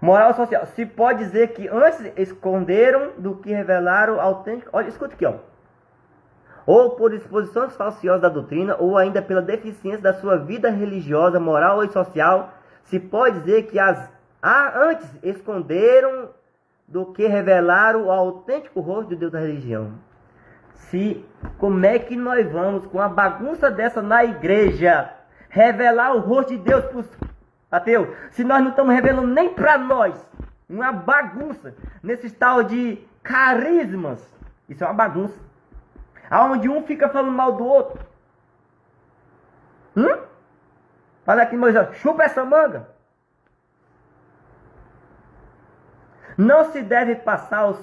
Moral social. Se pode dizer que antes esconderam do que revelaram autêntico. Olha, escuta aqui, ó. Ou por exposições falsiosas da doutrina, ou ainda pela deficiência da sua vida religiosa, moral ou social. Se pode dizer que antes esconderam do que revelaram o autêntico rosto de Deus da religião. Como é que nós vamos, com a bagunça dessa na igreja, revelar o rosto de Deus para os ateu, se nós não estamos revelando nem para nós, uma bagunça, nesse tal de carismas, isso é uma bagunça, aonde um fica falando mal do outro, Olha aqui, Moisés, chupa essa manga. Não se deve passar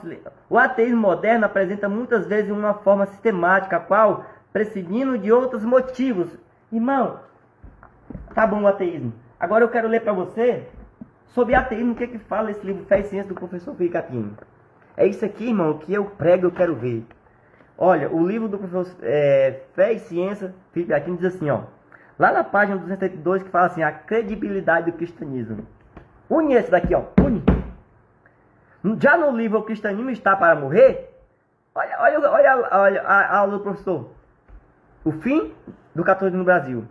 o ateísmo moderno apresenta muitas vezes uma forma sistemática, a qual, prescindindo de outros motivos, irmão, tá bom o ateísmo. Agora eu quero ler para você sobre ateísmo, o que fala esse livro Fé e Ciência do professor Felipe Aquino. É isso aqui, irmão, que eu prego, eu quero ver. Olha, o livro do professor Fé e Ciência, Felipe Aquino, diz assim, ó. Lá na página 272, que fala assim, a credibilidade do cristianismo. Une esse daqui, ó. Une. Já no livro O Cristianismo Está para Morrer, olha a aula do professor. O fim do catolicismo no Brasil.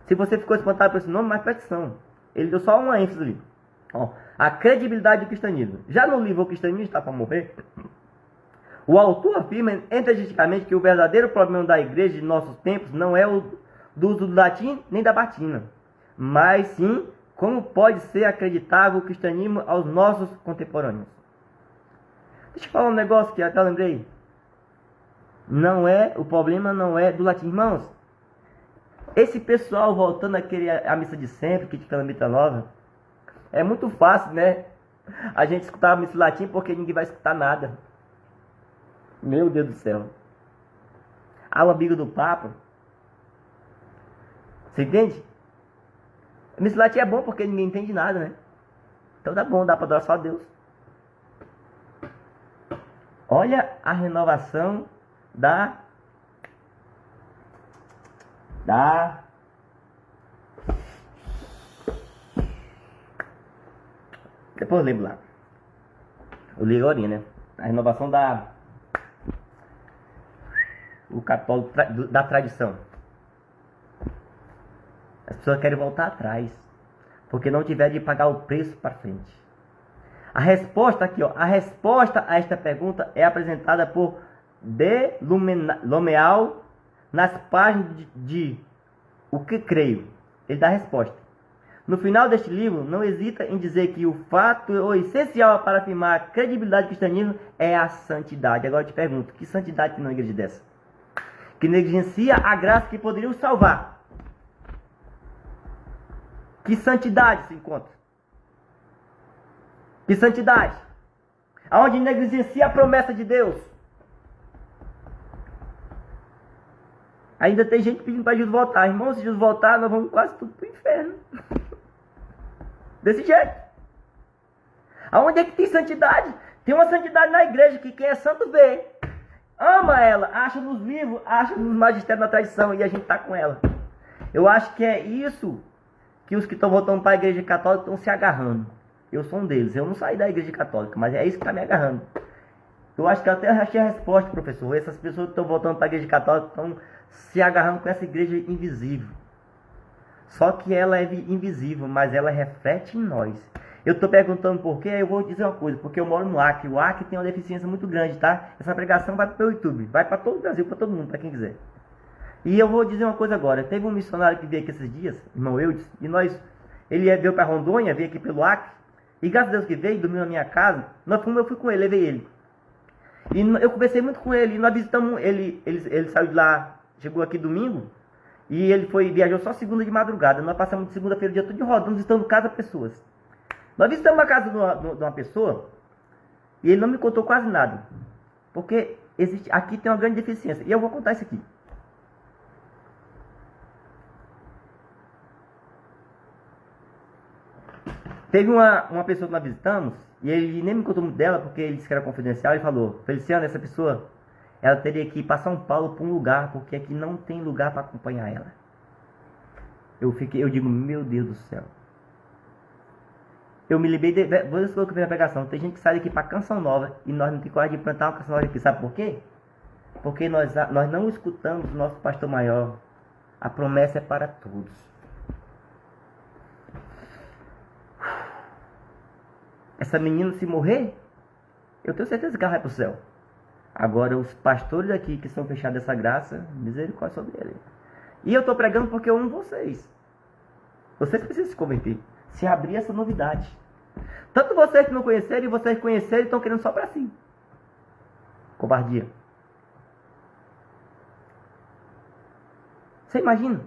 Se você ficou espantado por esse nome, mais presta atenção. Ele deu só uma ênfase ali. Ó, a credibilidade do cristianismo. Já no livro O Cristianismo Está para Morrer, O autor afirma energeticamente que o verdadeiro problema da igreja de nossos tempos não é o do uso do latim nem da batina, mas sim como pode ser acreditável o cristianismo aos nossos contemporâneos. Deixa eu falar um negócio que até eu lembrei. O problema não é do latim, irmãos. Esse pessoal voltando à missa de sempre, que fica na missa nova, é muito fácil, né? A gente escutar a missa latim porque ninguém vai escutar nada. Meu Deus do céu. Aula amigo do Papa. Você entende? A missa latim é bom porque ninguém entende nada, né? Então tá bom, dá pra adorar só a Deus. Olha a renovação depois eu lembro lá. Eu li agora, né? A renovação o católico da tradição. As pessoas querem voltar atrás, porque não tiveram de pagar o preço para frente. A resposta aqui, ó, a resposta a esta pergunta é apresentada por de Lomeal nas páginas de O que Creio. Ele dá a resposta. No final deste livro, não hesita em dizer que o fato essencial para afirmar a credibilidade do cristianismo é a santidade. Agora eu te pergunto, que santidade tem numa igreja dessa? Que negligencia a graça que poderia o salvar. Que santidade se encontra? Que santidade? Aonde negligencia a promessa de Deus. Ainda tem gente pedindo para Jesus voltar. Irmão, se Jesus voltar, nós vamos quase tudo para o inferno. Desse jeito. Aonde é que tem santidade? Tem uma santidade na igreja que quem é santo vê. Ama ela, acha nos livros, acha nos magistérios da tradição e a gente está com ela. Eu acho que é isso que os que estão voltando para a igreja católica estão se agarrando. Eu sou um deles. Eu não saí da igreja católica, mas é isso que está me agarrando. Eu acho que eu até achei a resposta, professor. Essas pessoas que estão voltando para a igreja católica estão se agarrando com essa igreja invisível. Só que ela é invisível, mas ela reflete em nós. Eu estou perguntando por quê, eu vou dizer uma coisa, porque eu moro no Acre. O Acre tem uma deficiência muito grande, tá? Essa pregação vai para o YouTube, vai para todo o Brasil, para todo mundo, para quem quiser. E eu vou dizer uma coisa agora. Teve um missionário que veio aqui esses dias, irmão Eudes, e ele veio para Rondônia, veio aqui pelo Acre, e graças a Deus que veio, dormiu na minha casa, eu fui com ele, levei ele. E eu conversei muito com ele, e nós visitamos, ele saiu de lá, chegou aqui domingo, e ele viajou só segunda de madrugada. Nós passamos de segunda-feira o dia todo rodando, visitando casa pessoas. Nós visitamos a casa de uma pessoa, e ele não me contou quase nada. Porque aqui tem uma grande deficiência. E eu vou contar isso aqui. Teve uma pessoa que nós visitamos, e ele nem me contou muito dela, porque ele disse que era confidencial. Ele falou: Feliciano, essa pessoa, ela teria que ir para São Paulo para um lugar, porque aqui não tem lugar para acompanhar ela. Eu digo, meu Deus do céu. Eu me lembrei, vou dizer o que veio a pregação. Tem gente que sai daqui para Canção Nova, e nós não temos coragem de implantar uma Canção Nova aqui. Sabe por quê? Porque nós não escutamos o nosso pastor maior. A promessa é para todos. Essa menina, se morrer, eu tenho certeza que ela vai para o céu. Agora, os pastores aqui que são fechados dessa graça, misericórdia sobre ele. E eu estou pregando porque eu amo vocês. Vocês precisam se converter. Se abrir essa novidade. Tanto vocês que não conheceram e vocês que conheceram estão querendo só para si. Covardia. Você imagina?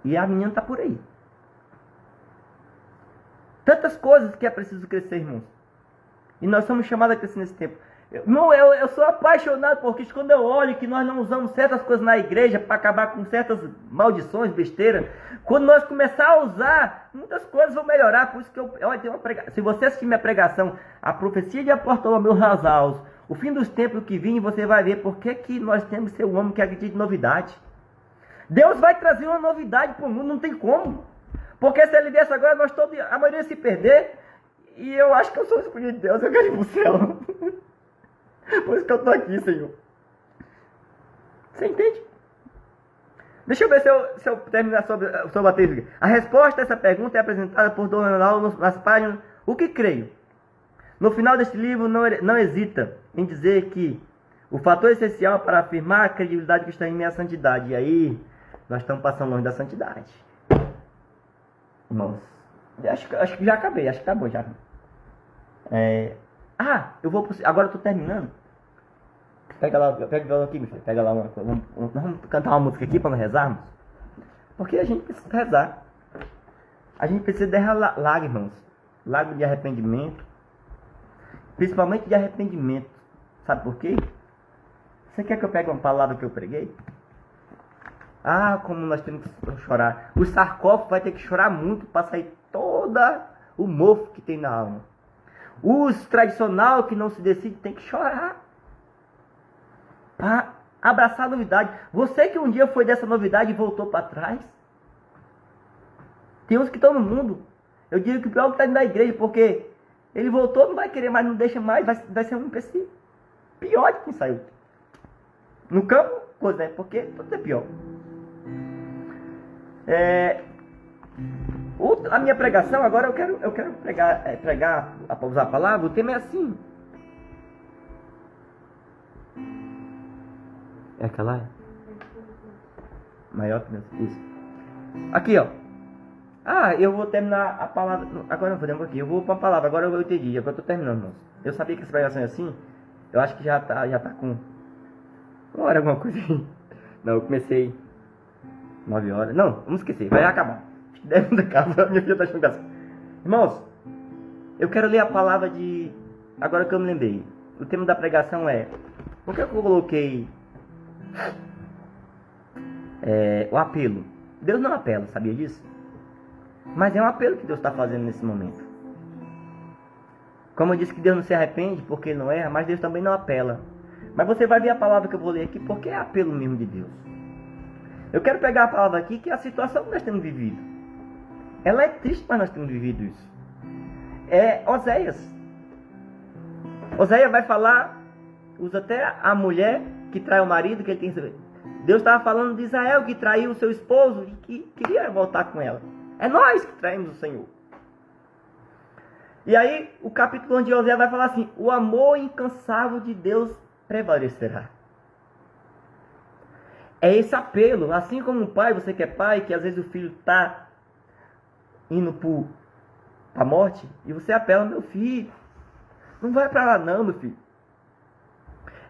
E a menina está por aí. Tantas coisas que é preciso crescer, irmãos. E nós somos chamados a crescer nesse tempo. Eu sou apaixonado porque quando eu olho que nós não usamos certas coisas na igreja para acabar com certas maldições, besteira, quando nós começar a usar, muitas coisas vão melhorar. Por isso que se você assistir minha pregação, a profecia de Bartolomeu Razaus, o fim dos tempos que vem, você vai ver por que nós temos que ser um homem que acredita em novidade. Deus vai trazer uma novidade para o mundo, não tem como. Porque se ele desse agora, a maioria ia se perder. E eu acho que eu sou escolhido de Deus, eu quero ir para o céu. Por isso que eu estou aqui, Senhor. Você entende? Deixa eu ver se eu terminar sobre a teoria. A resposta a essa pergunta é apresentada por Dona Laura nas páginas O que Creio. No final deste livro, não hesita em dizer que o fator essencial para afirmar a credibilidade cristã em mim é a santidade. E aí, nós estamos passando longe da santidade. Irmãos, acho que já acabei, acho que tá bom já. Agora eu tô terminando. Pega o violão aqui, meu filho. Pega lá vamos cantar uma música aqui para nós rezarmos. Porque a gente precisa rezar. A gente precisa derramar lágrimas. Lágrimas de arrependimento. Principalmente de arrependimento. Sabe por quê? Você quer que eu pegue uma palavra que eu preguei? Como nós temos que chorar. O sarcófago vai ter que chorar muito para sair todo o mofo que tem na alma. Os tradicional que não se decide tem que chorar. Para abraçar a novidade. Você que um dia foi dessa novidade e voltou para trás. Tem uns que estão no mundo. Eu digo que o pior é que está indo da igreja, porque ele voltou, não vai querer mais, não deixa mais, vai ser um PC pior de quem saiu. No campo, coisa, né? Porque tudo é pior. A minha pregação, agora eu quero pregar, usar a palavra, o tema é assim. É aquela? Maior que isso. Aqui, ó. Eu vou terminar a palavra. Agora não podemos aqui. Eu vou para a palavra. Agora eu entendi. Agora eu tô terminando, moço. Eu sabia que essa pregação é assim. Eu acho que já tá com 1 hora, alguma coisa aí. Não, eu comecei 9 horas. Não, vamos esquecer. Vai acabar. 10 minutos acaba. Minha filha tá achando graça. Irmãos, eu quero ler a palavra de. Agora que eu me lembrei. O tema da pregação é. Por que eu coloquei o apelo? Deus não apela, sabia disso? Mas é um apelo que Deus está fazendo nesse momento. Como eu disse que Deus não se arrepende porque ele não erra, mas Deus também não apela. Mas você vai ver a palavra que eu vou ler aqui porque é apelo mesmo de Deus. Eu quero pegar a palavra aqui que é a situação que nós temos vivido. Ela é triste, mas nós temos vivido isso. É Oséias. Oséias vai falar, usa até a mulher que trai o marido, que ele tem. Deus estava falando de Israel que traiu o seu esposo e que queria voltar com ela. É nós que traímos o Senhor. E aí, o capítulo onde Oséias vai falar assim: o amor incansável de Deus prevalecerá. É esse apelo, assim como um pai, você que é pai, que às vezes o filho está indo para a morte, e você apela: meu filho, não vai para lá não, meu filho.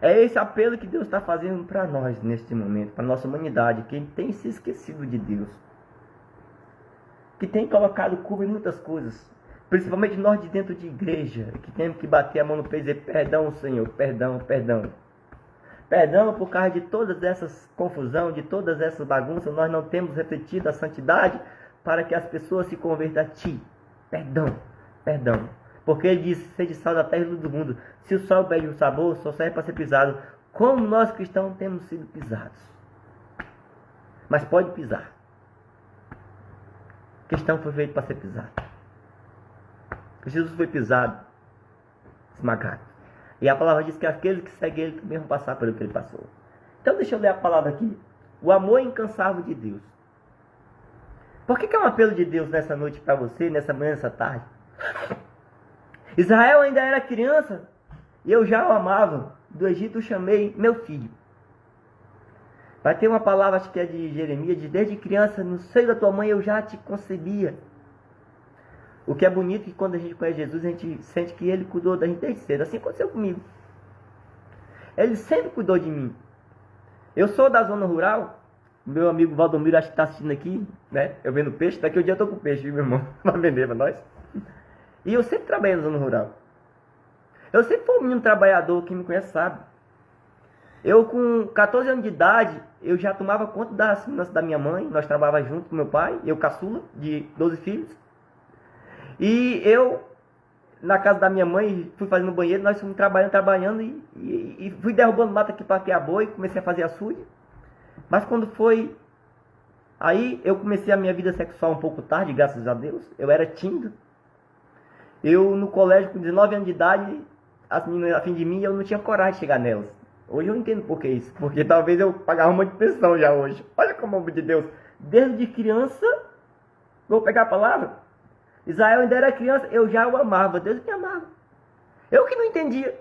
É esse apelo que Deus está fazendo para nós neste momento, para a nossa humanidade, que tem se esquecido de Deus. Que tem colocado culpa em muitas coisas, principalmente nós de dentro de igreja, que temos que bater a mão no peito e dizer: perdão, Senhor, perdão, perdão. Perdão por causa de todas essas confusão, de todas essas bagunças, nós não temos refletido a santidade para que as pessoas se convertam a Ti. Perdão, perdão. Porque Ele diz: sede sal da terra e luz do mundo. Se o sol perde o sabor, só serve para ser pisado. Como nós cristãos temos sido pisados. Mas pode pisar. Cristão foi feito para ser pisado. Jesus foi pisado, esmagado. E a palavra diz que aqueles que seguem Ele também vão passar pelo que Ele passou. Então deixa eu ler a palavra aqui. O amor incansável de Deus. Por que é um apelo de Deus nessa noite para você, nessa manhã, nessa tarde? Israel ainda era criança e eu já o amava. Do Egito eu chamei meu filho. Vai ter uma palavra, acho que é de Jeremias, de desde criança, no seio da tua mãe eu já te concebia. O que é bonito é que quando a gente conhece Jesus, a gente sente que Ele cuidou da gente desde cedo. Assim aconteceu comigo. Ele sempre cuidou de mim. Eu sou da zona rural. Meu amigo Valdomiro acho que está assistindo aqui, né? Eu vendo peixe. Daqui a um dia eu estou com peixe, meu irmão. Vai vender para nós. E eu sempre trabalhei na zona rural. Eu sempre fui um menino trabalhador, quem me conhece sabe. Eu com 14 anos de idade, eu já tomava conta da segurança da minha mãe. Nós trabalhávamos junto com meu pai, eu caçula, de 12 filhos. E eu, na casa da minha mãe, fui fazendo banheiro, nós fomos trabalhando e fui derrubando mata aqui para criar boi, comecei a fazer açude. Mas quando foi... Aí eu comecei a minha vida sexual um pouco tarde, graças a Deus. Eu era tímido. Eu no colégio, com 19 anos de idade, as meninas a fim de mim, eu não tinha coragem de chegar nelas. Hoje eu entendo por que isso. Porque talvez eu pagava uma de pensão já hoje. Olha como o amor de Deus. Desde criança, vou pegar a palavra. Israel ainda era criança, eu já o amava. Deus me amava. Eu que não entendia.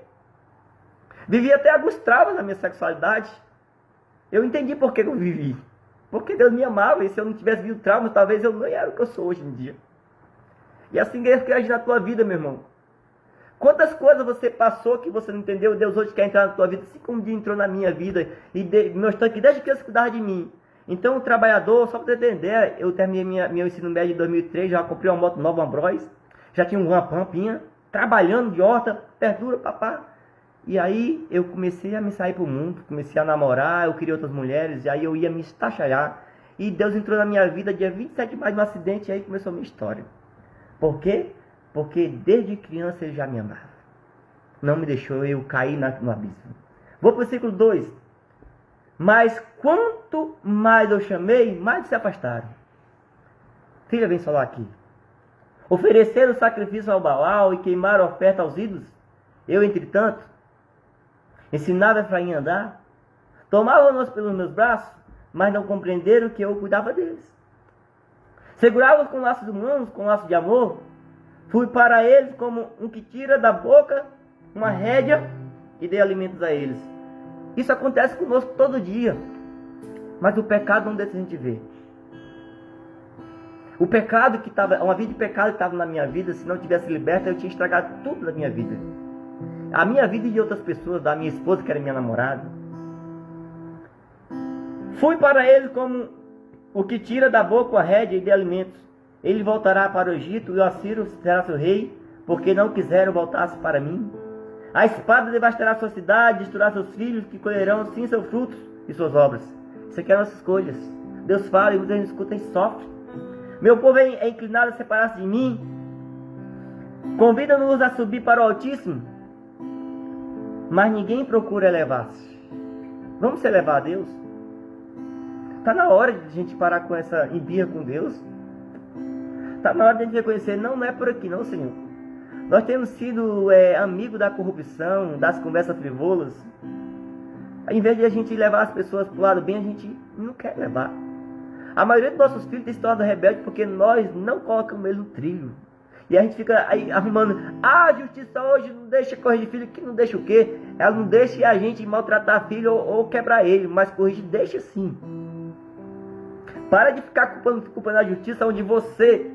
Vivi até alguns traumas na minha sexualidade. Eu entendi por que eu vivi. Porque Deus me amava, e se eu não tivesse vivido traumas, talvez eu não era o que eu sou hoje em dia. E assim Deus quer agir na tua vida, meu irmão. Quantas coisas você passou que você não entendeu, Deus hoje quer entrar na tua vida, assim como um dia entrou na minha vida, e mostrou que desde criança cuidava de mim. Então, o trabalhador, só para você entender, eu terminei meu ensino médio em 2003, já comprei uma moto nova, uma Bros, já tinha uma pampinha, trabalhando de horta, verdura, papá. E aí eu comecei a me sair pro mundo, comecei a namorar, eu queria outras mulheres, e aí eu ia me estachar. E Deus entrou na minha vida dia 27 de maio, num acidente, e aí começou a minha história. Por quê? Porque desde criança ele já me amava. Não me deixou eu cair no abismo. Vou para o versículo 2. Mas quanto mais eu chamei, mais se afastaram. Filha, vem falar aqui. Ofereceram sacrifício ao Baal e queimaram oferta aos ídolos. Eu, entretanto, ensinava Efraim a andar. Tomavam-nos pelos meus braços, mas não compreenderam que eu cuidava deles. Segurava-os com laços humanos, com laços de amor. Fui para eles como um que tira da boca uma rédea e dei alimentos a eles. Isso acontece conosco todo dia. Mas o pecado não deixa a gente ver. O pecado que estava, uma vida de pecado que estava na minha vida, se não tivesse liberta, eu tinha estragado tudo da minha vida. A minha vida e de outras pessoas, da minha esposa, que era minha namorada. Fui para eles como o que tira da boca a rédea e dê alimentos. Ele voltará para o Egito e o Assírio será seu rei, porque não quiseram voltar-se para mim. A espada devastará sua cidade, destruirá seus filhos, que colherão sim seus frutos e suas obras. Isso aqui é nossas escolhas. Deus fala e muita gente escuta e sofre. Meu povo é inclinado a separar-se de mim. Convida-nos a subir para o Altíssimo, mas ninguém procura elevar-se. Vamos se elevar a Deus? Está na hora de a gente parar com essa embirra com Deus. Está na hora de a gente reconhecer, não é por aqui não, Senhor. Nós temos sido amigos da corrupção, das conversas frivolas. Em vez de a gente levar as pessoas para o lado bem, a gente não quer levar. A maioria dos nossos filhos tem se tornado rebelde porque nós não colocamos eles no trilho. E a gente fica aí arrumando, a justiça hoje não deixa corrigir filho, que não deixa o quê? Ela não deixa a gente maltratar filho ou quebrar ele, mas corrigir deixa sim. Para de ficar culpando a justiça onde você,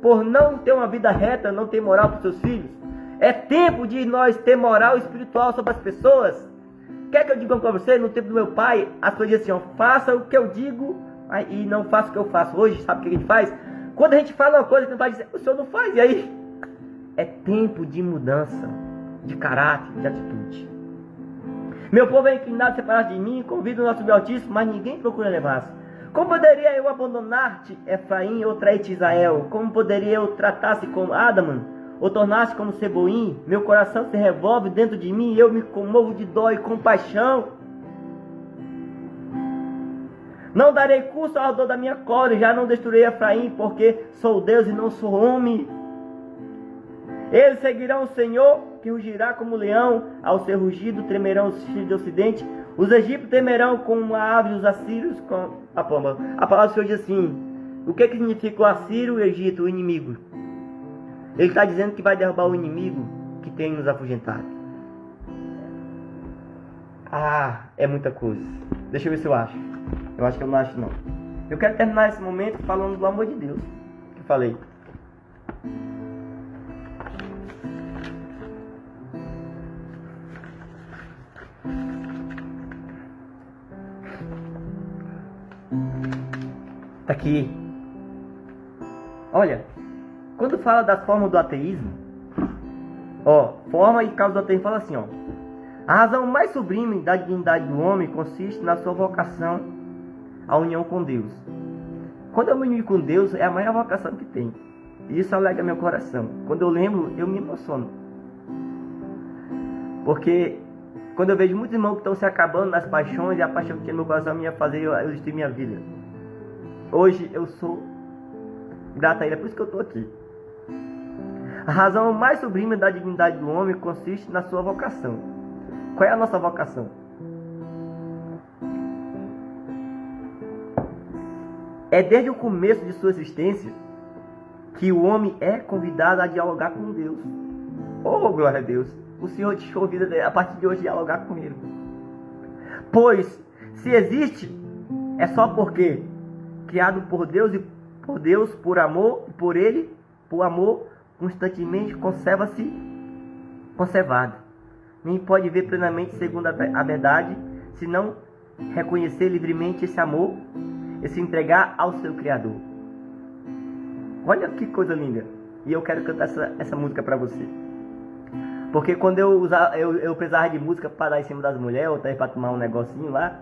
por não ter uma vida reta, não tem moral para os seus filhos. É tempo de nós ter moral espiritual sobre as pessoas. Quer que eu diga para você, no tempo do meu pai, as coisas diziam assim, faça o que eu digo e não faça o que eu faço. Hoje, sabe o que a gente faz? Quando a gente fala uma coisa que não vai dizer, o senhor não faz, e aí? É tempo de mudança, de caráter, de atitude. Meu povo é inclinado a separar de mim, convido o nosso Altíssimo, mas ninguém procura levar-se. Como poderia eu abandonar-te, Efraim, ou trair-te, Israel? Como poderia eu tratar-se como Adaman, ou tornar-se como Seboim? Meu coração se revolve dentro de mim, e eu me comovo de dó e compaixão. Não darei curso ao ardor da minha cólera, já não destruirei Efraim, porque sou Deus e não sou homem. Eles seguirão o Senhor, que rugirá como leão, ao seu rugido tremerão os filhos do ocidente. Os egípcios temerão como a ave, os assírios com a pomba. A palavra do Senhor diz assim, o que significa o assírio e o Egito, o inimigo? Ele está dizendo que vai derrubar o inimigo que tem nos afugentado. Ah, é muita coisa. Deixa eu ver se eu acho. Eu acho que eu não acho não. Eu quero terminar esse momento falando do amor de Deus. Que eu falei. Tá aqui. Olha, quando fala das formas do ateísmo, forma e causa do ateísmo, fala assim, a razão mais sublime da dignidade do homem consiste na sua vocação à união com Deus. Quando eu me uno com Deus, é a maior vocação que tem. E isso alegra meu coração. Quando eu lembro, eu me emociono. Porque quando eu vejo muitos irmãos que estão se acabando nas paixões, e a paixão que tinha no meu coração me ia fazer eu existir minha vida. Hoje eu sou grato a Ele, é por isso que eu estou aqui. A razão mais sublime da dignidade do homem consiste na sua vocação. Qual é a nossa vocação? É desde o começo de sua existência que o homem é convidado a dialogar com Deus. Oh, glória a Deus. O Senhor te convida a partir de hoje a dialogar com Ele. Pois, se existe, é só porque criado por Deus e por Deus, por amor, e por Ele, por amor, constantemente conserva-se conservado. Nem pode ver plenamente segundo a verdade, se não reconhecer livremente esse amor e se entregar ao seu Criador. Olha que coisa linda. E eu quero cantar essa música para você. Porque quando eu precisava de música para dar em cima das mulheres, ou até para tomar um negocinho lá,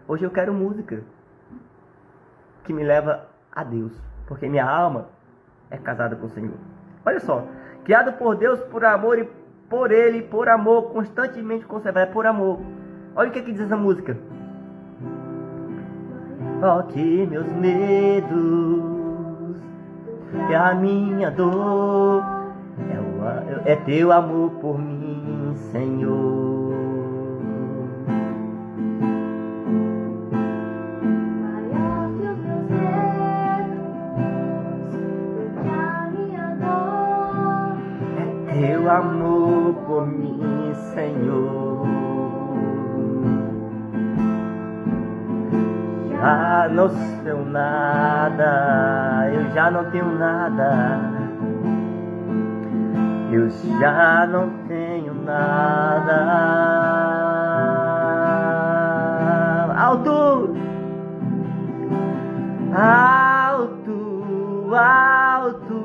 hoje eu quero música que me leva a Deus. Porque minha alma é casada com o Senhor. Olha só. Criado por Deus, por amor e por Ele, por amor, constantemente conservado. É por amor. Olha o que diz essa música. Ó que meus medos e a minha dor é teu amor por mim, Senhor. Maior que os meus medos e a minha dor É teu amor por mim, Senhor. Já não sou nada, eu já não tenho nada. Eu já não tenho nada. Alto, alto, alto,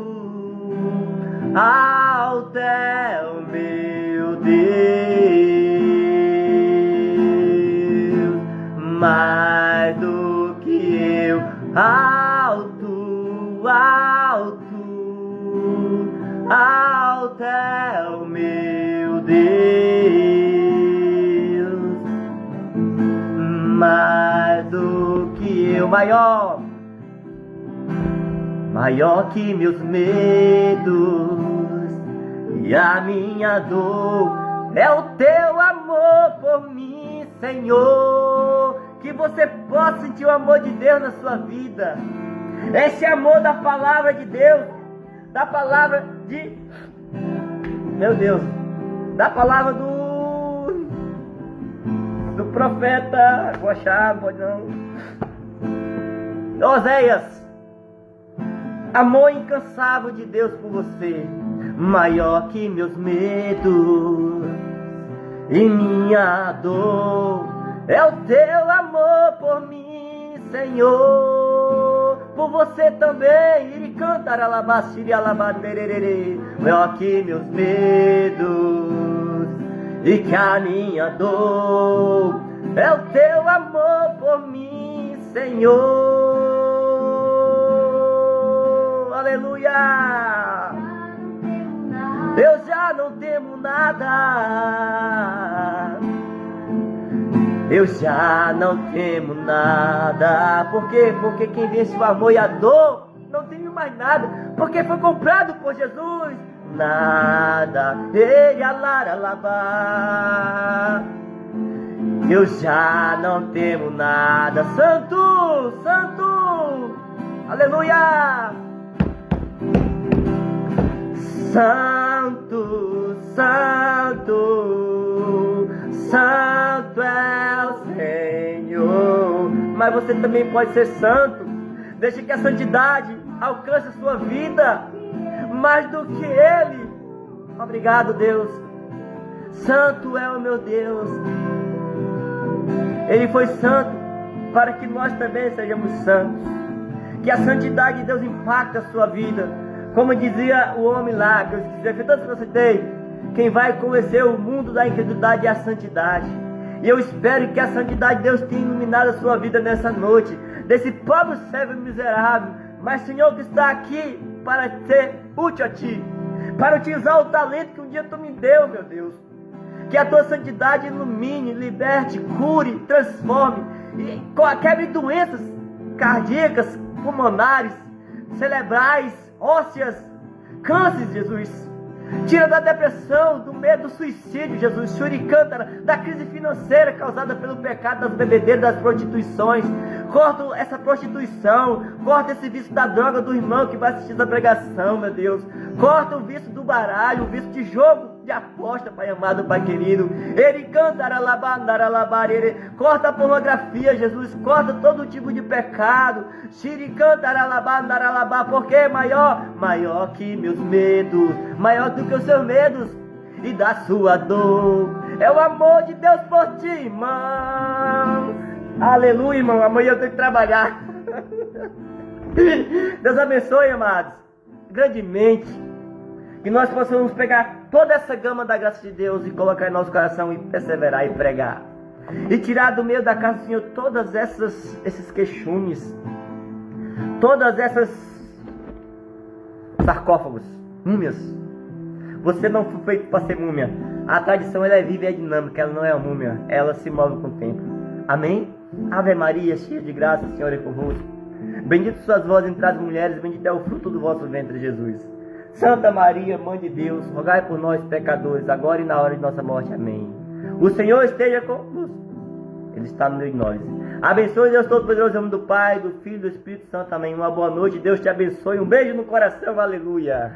alto é o meu Deus, mais do que eu. Alto, alto, alto é o meu Deus, mais do que eu. Maior que meus medos e a minha dor é o teu amor por mim, Senhor. Que você possa sentir o amor de Deus na sua vida. Esse amor da palavra de Deus, da palavra de... Meu Deus, da palavra do profeta, vou achar, pode não. Oséias. Amor incansável de Deus por você, maior que meus medos e minha dor, é o teu amor por mim, Senhor. Por você também, ele cantar alabastiri alabanderere, maior que meus medos e que a minha dor, é o teu amor por mim, Senhor. Aleluia! Eu já não temo nada. Eu já não temo nada. Por quê? Porque quem vence o amor e a dor não tem mais nada. Porque foi comprado por Jesus. Nada. Ele alaralabá. Eu já não temo nada. Santo, santo. Aleluia. Santo, santo, santo é o Senhor. Mas você também pode ser santo. Deixe que a santidade alcance a sua vida mais do que Ele. Obrigado, Deus. Santo é o meu Deus. Ele foi santo para que nós também sejamos santos. Que a santidade de Deus impacte a sua vida. Como dizia o homem lá, que eu esqueci, tanto que eu citei, quem vai conhecer o mundo da incredulidade é a santidade. E eu espero que a santidade de Deus tenha iluminado a sua vida nessa noite, desse pobre servo miserável, mas Senhor, que está aqui para ser útil a Ti, para utilizar o talento que um dia Tu me deu, meu Deus. Que a Tua santidade ilumine, liberte, cure, transforme, e quebre doenças cardíacas, pulmonares, cerebrais, ósseas, cânceres, Jesus. Tira da depressão, do medo, do suicídio, Jesus. Shuricântara, da crise financeira causada pelo pecado das bebedeiras, das prostituições. Corta essa prostituição. Corta esse vício da droga do irmão que vai assistir essa pregação, meu Deus. Corta o vício do baralho, o vício de jogo de aposta, Pai amado, Pai querido. Ele canta, corta a pornografia, Jesus. Corta todo tipo de pecado. Porque é maior que meus medos, maior do que os seus medos e da sua dor. É o amor de Deus por ti, irmão. Aleluia, irmão. Amanhã eu tenho que trabalhar. Deus abençoe, amados, grandemente. Que nós possamos pegar toda essa gama da graça de Deus e colocar em nosso coração e perseverar e pregar. E tirar do meio da casa do Senhor todas esses queixumes, todas essas sarcófagos, múmias. Você não foi feito para ser múmia. A tradição ela é viva e é dinâmica, ela não é uma múmia, ela se move com o tempo. Amém? Ave Maria, cheia de graça, o Senhor é convosco. Bendito suas vozes entre as mulheres, bendito é o fruto do vosso ventre, Jesus. Santa Maria, Mãe de Deus, rogai por nós, pecadores, agora e na hora de nossa morte. Amém. O Senhor esteja convosco. Ele está no meio de nós. Abençoe Deus Todo-Poderoso, em nome do Pai, do Filho e do Espírito Santo. Amém. Uma boa noite. Deus te abençoe. Um beijo no coração. Aleluia.